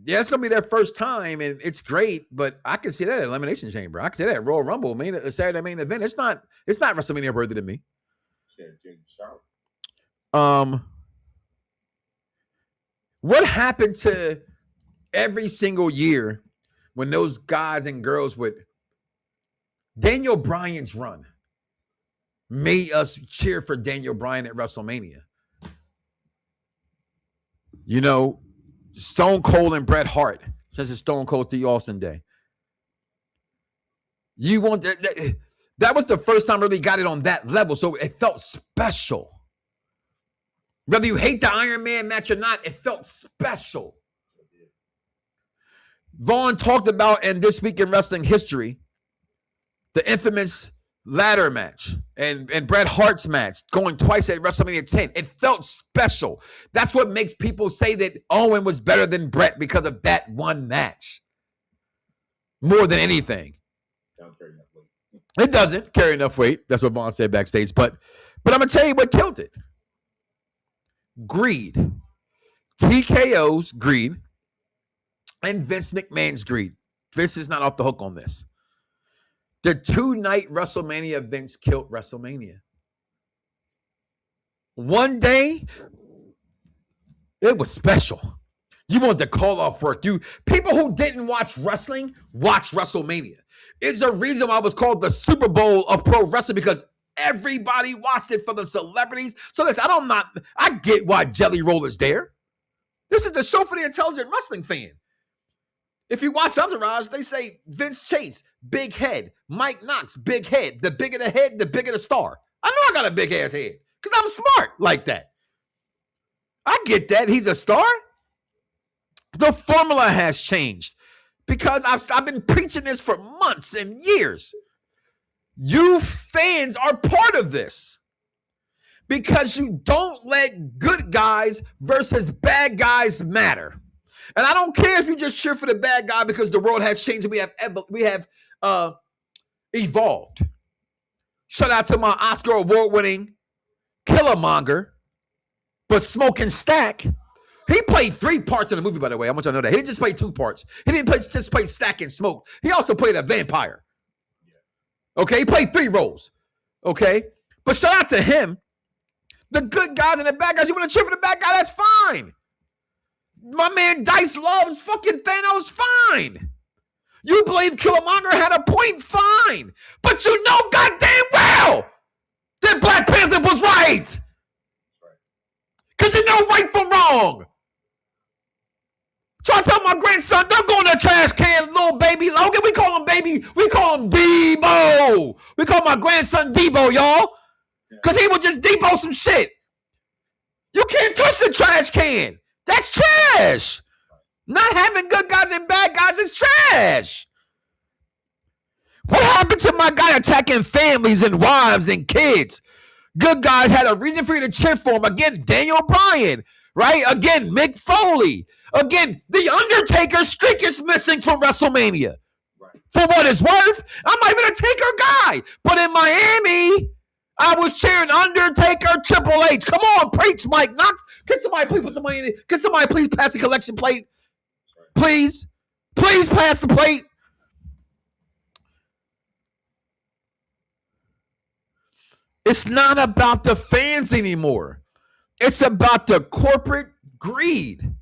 Yeah, it's gonna be their first time, and it's great, but I can see that at Elimination Chamber. I can see that at Royal Rumble, a Saturday main event. It's not WrestleMania worthy to me. What happened to every single year when those guys and girls would Daniel Bryan's run made us cheer for Daniel Bryan at WrestleMania? You know, Stone Cold and Bret Hart, since it's Stone Cold Steve Austin Day. You want that was the first time really got it on that level, so it felt special. Whether you hate the Iron Man match or not, it felt special. Vaughn talked about in This Week in Wrestling History, the infamous ladder match and Bret Hart's match going twice at WrestleMania 10. It felt special. That's what makes people say that Owen was better than Bret, because of that one match. More than anything. It doesn't carry enough weight. That's what Vaughn said backstage. But I'm going to tell you what killed it. Greed. TKO's greed and Vince McMahon's greed. Vince is not off the hook on this. The 2-night WrestleMania events killed WrestleMania. One day, it was special. You wanted to call off work. People who didn't watch wrestling watch WrestleMania. It's a reason why it was called the Super Bowl of pro wrestling, because everybody watched it for the celebrities. So listen, I get why Jelly Roller's there. This is the show for the intelligent wrestling fan. If you watch Entourage, they say Vince Chase, big head. Mike Knoxxx, big head. The bigger the head, the bigger the star. I know I got a big ass head because I'm smart like that. I get that. He's a star. The formula has changed because I've been preaching this for months and years. You fans are part of this because you don't let good guys versus bad guys matter. And I don't care if you just cheer for the bad guy because the world has changed and we have evolved. Shout out to my Oscar award-winning Killermonger, but Smoking Stack. He played 3 parts in the movie, by the way. I want you to know that. He didn't just play 2 parts. He didn't just play Stack and Smoke. He also played a vampire. Okay, he played 3 roles. Okay, but shout out to him. The good guys and the bad guys. You want to cheer for the bad guy? That's fine. My man Dice loves fucking Thanos. Fine. You believe Killmonger had a point? Fine. But you know goddamn well that Black Panther was right. Because you know right from wrong. So I tell my grandson, don't go in the trash can, little baby Logan. We call him baby. We call him Debo. We call my grandson Debo, y'all. Because he would just Debo some shit. You can't touch the trash can. That's trash. Not having good guys and bad guys is trash. What happened to my guy attacking families and wives and kids? Good guys had a reason for you to cheer for him. Again, Daniel Bryan, right? Again, Mick Foley. Again, The Undertaker's streak is missing from WrestleMania. Right. For what it's worth, I'm not even a Taker guy. But in Miami, I was cheering Undertaker, Triple H. Come on, preach, Mike Knoxxx. Can somebody please put some money in it? Can somebody please pass the collection plate? Please. Please pass the plate. It's not about the fans anymore. It's about the corporate greed.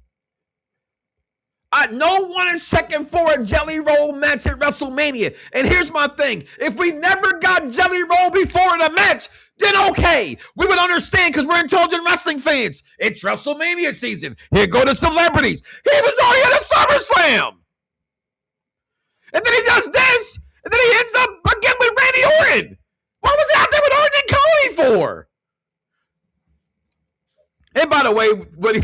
No one is checking for a Jelly Roll match at WrestleMania. And here's my thing. If we never got Jelly Roll before the match, then okay. We would understand because we're intelligent wrestling fans. It's WrestleMania season. Here go the celebrities. He was already at a SummerSlam. And then he does this. And then he ends up again with Randy Orton. What was he out there with Orton and Cody for? And by the way, what he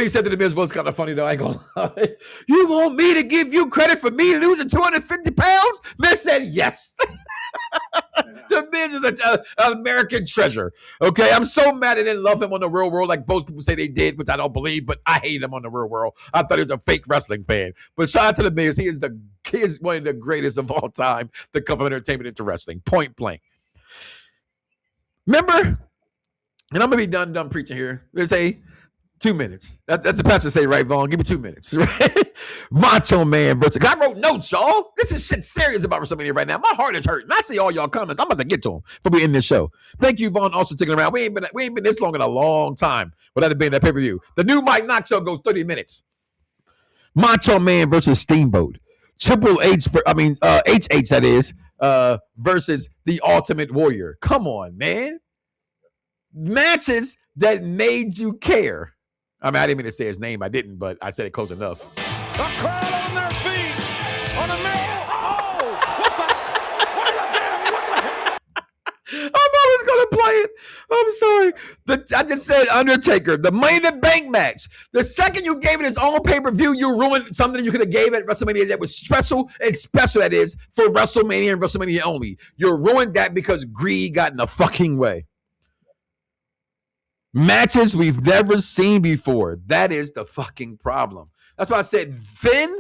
said to the Miz was kind of funny, though. I ain't gonna lie. You want me to give you credit for me losing 250 pounds? Miz said yes. The Miz is an American treasure. Okay, I'm so mad I didn't love him on the Real World like most people say they did, which I don't believe, but I hate him on the Real World. I thought he was a fake wrestling fan. But shout out to the Miz. He is one of the greatest of all time to come from entertainment into wrestling. Point blank. Remember, and I'm gonna be done preaching here. They say 2 minutes. That's the pastor say, right, Vaughn? Give me 2 minutes. Right? Macho Man versus. I wrote notes, y'all. This is shit serious about WrestleMania right now. My heart is hurting. I see all y'all comments. I'm about to get to them before we end this show. Thank you, Vaughn, also sticking around. We ain't been this long in a long time without it being that pay-per-view. The new Mike Knoxxx Show goes 30 minutes. Macho Man versus Steamboat. Triple H, HH, that is, versus the Ultimate Warrior. Come on, man. Matches that made you care. I mean, I didn't mean to say his name. I didn't, but I said it close enough. The crowd on their feet. On the middle. Oh! What the heck? I'm always going to play it. I'm sorry. I just said Undertaker, the Money in the Bank match. The second you gave it its own pay-per-view, you ruined something you could have gave at WrestleMania that was special, that is, for WrestleMania and WrestleMania only. You ruined that because greed got in the fucking way. Matches we've never seen before. That is the fucking problem. That's why I said Finn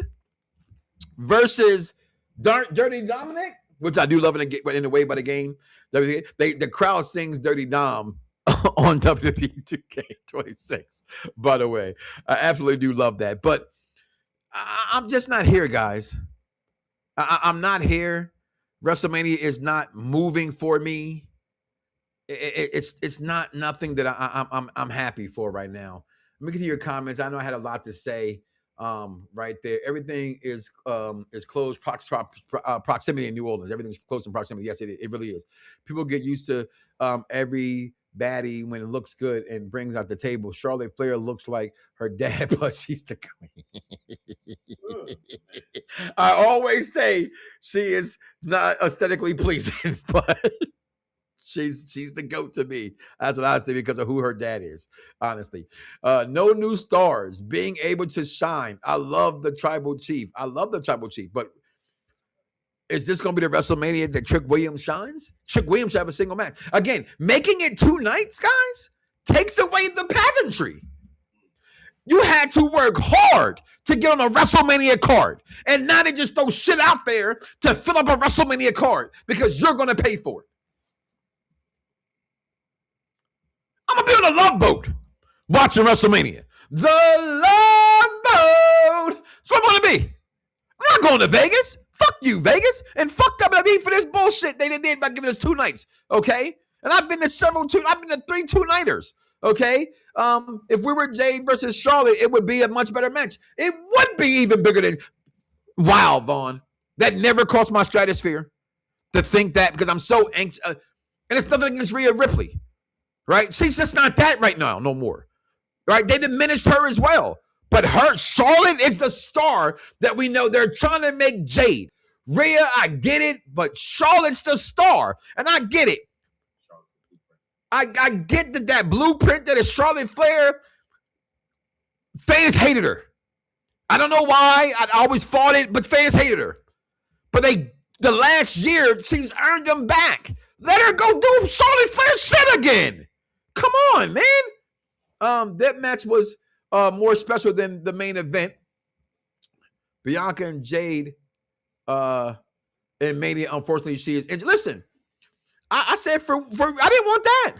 versus Dirty Dominic, which I do love in the way by the game. The crowd sings Dirty Dom on WWE 2K26, by the way. I absolutely do love that. But I'm just not here, guys. I'm not here. WrestleMania is not moving for me. It's not nothing that I'm happy for right now. Let me get to your comments. I know I had a lot to say right there. Everything is close proximity in New Orleans. Everything's close in proximity. Yes, it really is. People get used to every baddie when it looks good and brings out the table. Charlotte Flair looks like her dad, but she's the queen. I always say she is not aesthetically pleasing, but she's the GOAT to me. That's what I say because of who her dad is, honestly. No new stars being able to shine. I love the Tribal Chief. But is this going to be the WrestleMania that Trick Williams shines? Trick Williams should have a single match. Again, making it 2 nights, guys, takes away the pageantry. You had to work hard to get on a WrestleMania card. And now they just throw shit out there to fill up a WrestleMania card because you're going to pay for it. I'm going to be on a Love Boat watching WrestleMania. The Love Boat. That's what I'm going to be. I'm not going to Vegas. Fuck you, Vegas. And fuck WWE for this bullshit they did by giving us 2 nights. Okay? And I've been to 3 2-nighters. Okay? If we were Jade versus Charlotte, it would be a much better match. It would be even bigger than... Wow, Vaughn. That never crossed my stratosphere to think that because I'm so anxious. And it's nothing against Rhea Ripley. Right? She's just not that right now, no more. Right? They diminished her as well. But Charlotte is the star that we know. They're trying to make Jade. Rhea, I get it, but Charlotte's the star. And I get it. I get that blueprint that is Charlotte Flair. Fans hated her. I don't know why. I always fought it, but fans hated her. But the last year, she's earned them back. Let her go do Charlotte Flair shit again. Come on, man. That match was more special than the main event. Bianca and Jade in Mania, unfortunately, she is. And listen, I said for I didn't want that,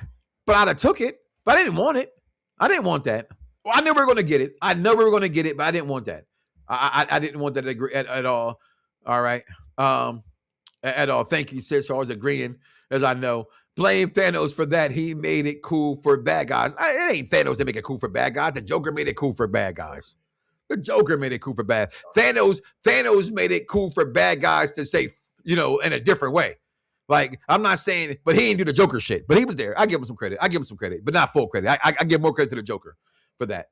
but I'd have took it. But I didn't want it. I didn't want that. Well, I knew we were going to get it. But I didn't want that. I didn't want that at all. All right. At all. Thank you, sis, for always agreeing, as I know. Blame Thanos for that. He made it cool for bad guys. It ain't Thanos that make it cool for bad guys. The Joker made it cool for bad guys. The Joker made it cool for bad. Thanos made it cool for bad guys to say, in a different way. Like, I'm not saying, but he didn't do the Joker shit. But he was there. I give him some credit. But not full credit. I give more credit to the Joker for that.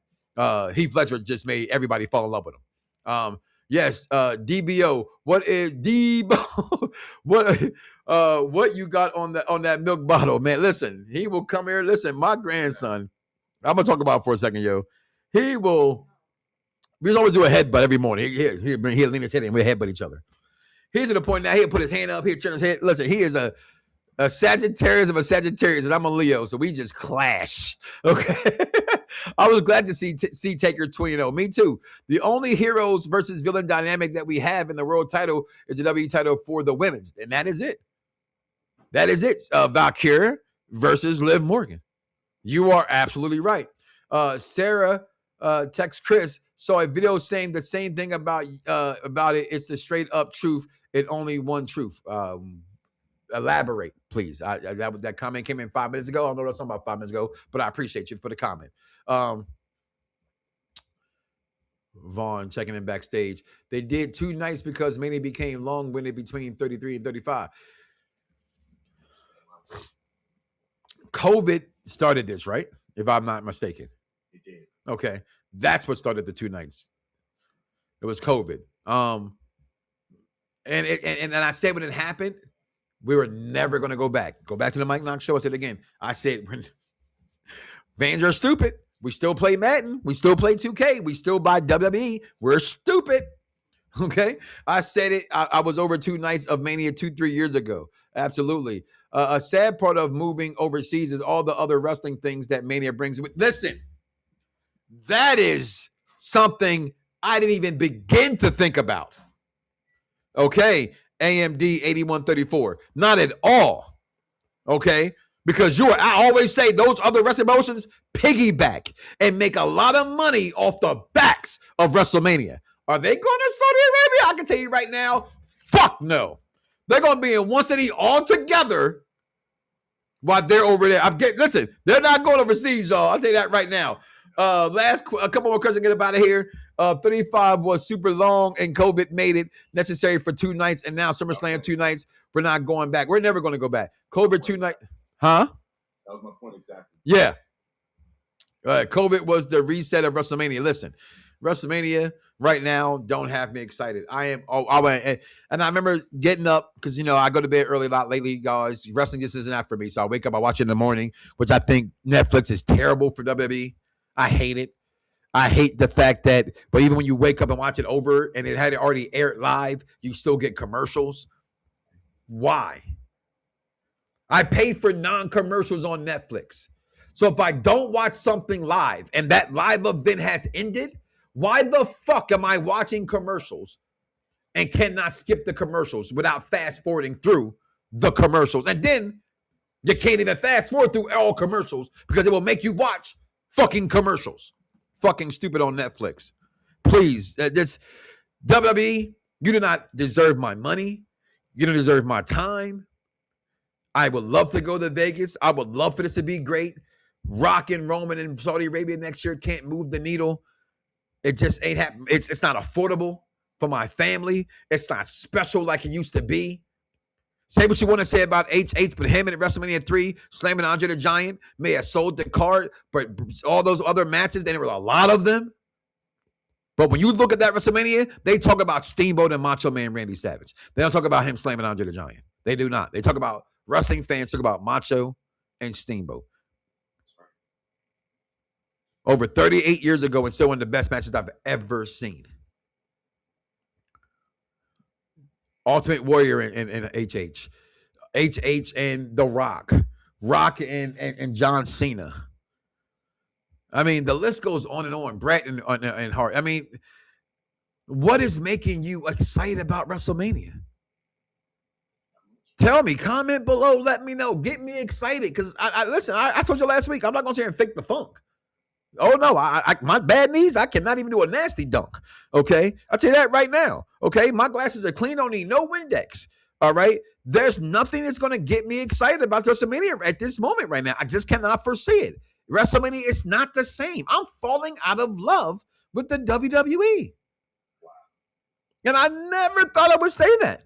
Heath Ledger just made everybody fall in love with him. Yes, DBO. What is Debo? What you got on that milk bottle, man? Listen, he will come here. Listen, my grandson. I'm gonna talk about it for a second, yo. He will. We just always do a headbutt every morning. He'll lean his head and we headbutt each other. He's to the point now. He'll put his hand up. He'll turn his head. Listen, he is A Sagittarius of a Sagittarius, and I'm a Leo, so we just clash. Okay. I was glad to see Taker 20-0. Me too. The only heroes versus villain dynamic that we have in the world title is the WWE title for the women's, and that is it. That is it. Valkyria versus Liv Morgan. You are absolutely right. Sarah text Chris, saw a video saying the same thing about it. It's the straight up truth and only one truth. Elaborate, please. That comment came in 5 minutes ago. I know that's about 5 minutes ago, but I appreciate you for the comment. Vaughn checking in backstage. They did 2 nights because Mania became long-winded between 33 and 35. COVID started this, right? If I'm not mistaken. It did. Okay. That's what started the 2 nights. It was COVID. And I said when it happened, we were never going to go back. Go back to the Mike Knoxxx Show. I said again. I said when fans are stupid. We still play Madden. We still play 2K. We still buy WWE. We're stupid. Okay. I said it. I was over 2 nights of Mania 2-3 years ago. Absolutely. A sad part of moving overseas is all the other wrestling things that Mania brings with. Listen, that is something I didn't even begin to think about. Okay. AMD 8134. Not at all. Okay. Because I always say those other wrestling promotions piggyback and make a lot of money off the backs of WrestleMania. Are they going to Saudi Arabia? I can tell you right now, fuck no. They're going to be in one city all together while they're over there. Listen, they're not going overseas, y'all. I'll tell you that right now. A couple more questions to get up out of here. 35 was super long and COVID made it necessary for 2 nights. And now SummerSlam 2 nights. We're not going back. We're never going to go back. COVID 2 nights. Huh? That was my point exactly. Yeah. COVID was the reset of WrestleMania. Listen, WrestleMania right now don't have me excited. And I remember getting up because, I go to bed early a lot lately, guys. Wrestling just isn't that for me. So I wake up, I watch it in the morning, which I think Netflix is terrible for WWE. I hate it. I hate the fact that, but even when you wake up and watch it over and it had already aired live, you still get commercials. Why? I pay for non-commercials on Netflix. So if I don't watch something live and that live event has ended, why the fuck am I watching commercials and cannot skip the commercials without fast forwarding through the commercials? And then you can't even fast forward through all commercials because it will make you watch fucking commercials. Fucking stupid on Netflix. Please, this WWE, you do not deserve my money. You don't deserve my time. I would love to go to Vegas. I would love for this to be great. Rock and Roman in Saudi Arabia next year can't move the needle. It just ain't happening. It's not affordable for my family. It's not special like it used to be. Say what you want to say about HH, but him at WrestleMania 3 slamming Andre the Giant may have sold the card, but all those other matches, there were a lot of them. But when you look at that WrestleMania, they talk about Steamboat and Macho Man Randy Savage. They don't talk about him slamming Andre the Giant. They do not. They talk about wrestling fans talk about Macho and Steamboat. Over 38 years ago and still one of the best matches I've ever seen. Ultimate Warrior and HH. HH and The Rock. Rock and John Cena. I mean, the list goes on and on. Bret and Hart. I mean, what is making you excited about WrestleMania? Tell me. Comment below. Let me know. Get me excited. Because, listen, I told you last week, I'm not going to sit here and fake the funk. Oh, no, my bad knees, I cannot even do a nasty dunk, okay? I'll tell you that right now, okay? My glasses are clean, don't need no Windex, all right? There's nothing that's going to get me excited about WrestleMania at this moment right now. I just cannot foresee it. WrestleMania is not the same. I'm falling out of love with the WWE. Wow. And I never thought I would say that.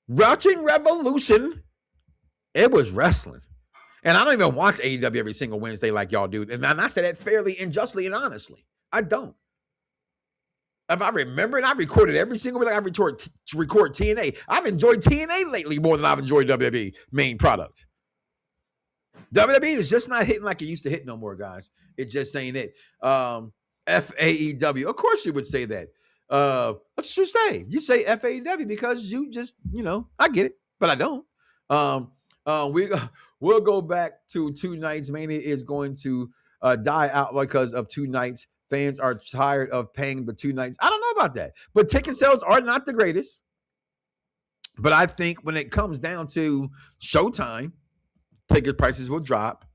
Watching Revolution, it was wrestling. And I don't even watch AEW every single Wednesday like y'all do. And I say that fairly and justly and honestly. I don't. If I remember, and I recorded every single week, I record TNA. I've enjoyed TNA lately more than I've enjoyed WWE main product. WWE is just not hitting like it used to hit no more, guys. It just ain't it. FAEW. Of course you would say that. What you say? You say FAEW because you just, I get it. but I don't. We'll go back to 2 nights. Mania is going to die out because of 2 nights. Fans are tired of paying the 2 nights. I don't know about that, but ticket sales are not the greatest. But I think when it comes down to showtime, ticket prices will drop,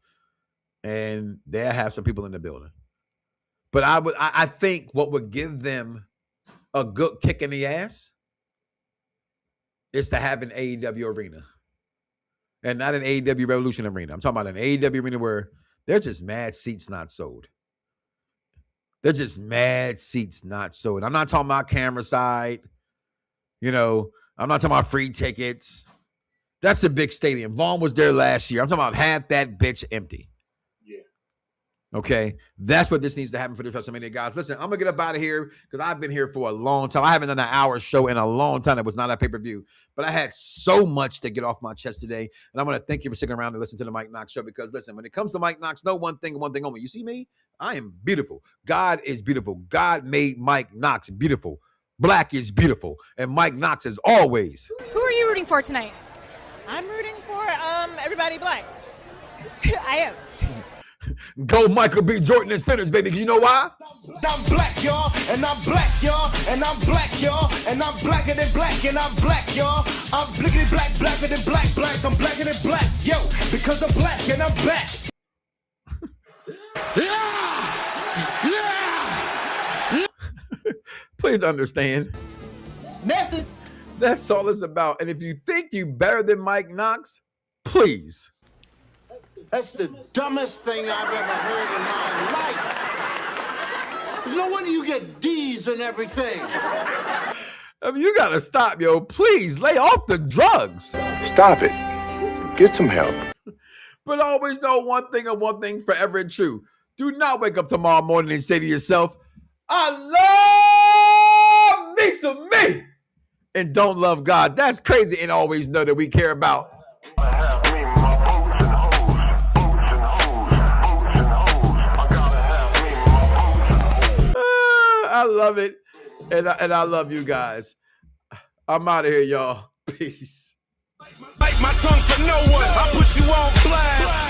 and they'll have some people in the building. But I think what would give them a good kick in the ass is to have an AEW arena, and not an AEW Revolution arena. I'm talking about an AEW arena where there's just mad seats not sold. There's just mad seats not sold. I'm not talking about camera side. I'm not talking about free tickets. That's the big stadium. Vaughn was there last year. I'm talking about half that bitch empty. Yeah. Okay? That's what this needs to happen for the WrestleMania guys. Listen, I'm going to get up out of here because I've been here for a long time. I haven't done an hour show in a long time. It was not a pay-per-view. But I had so much to get off my chest today. And I want to thank you for sticking around to listen to the Mike Knoxxx Show because, listen, when it comes to Mike Knoxxx, know one thing and one thing only. You see me? I am beautiful. God is beautiful. God made Mike Knoxxx beautiful. Black is beautiful. And Mike Knoxxx is always. Who are you rooting for tonight? I'm rooting for everybody black. I am. Go Michael B. Jordan and Sinners, baby, because you know why? I'm black, y'all, and I'm black, y'all, and I'm black, y'all, and I'm blacker than black, and I'm black, y'all. I'm blickety black, blacker than black, black. I'm blacker than black, yo, because I'm black and I'm back. Please understand. Nasty. That's all it's about. And if you think you better than Mike Knoxxx, please. That's the dumbest thing I've ever heard in my life. There's no wonder you get D's and everything. I mean, you got to stop, yo. Please lay off the drugs. Stop it. Get some help. But always know one thing and one thing forever and true. Do not wake up tomorrow morning and say to yourself, I love me some me. And don't love God. That's crazy. And always know that we care about. I love it. And I love you guys. I'm out of here, y'all. Peace. Bite my tongue for no one. I put you on blast.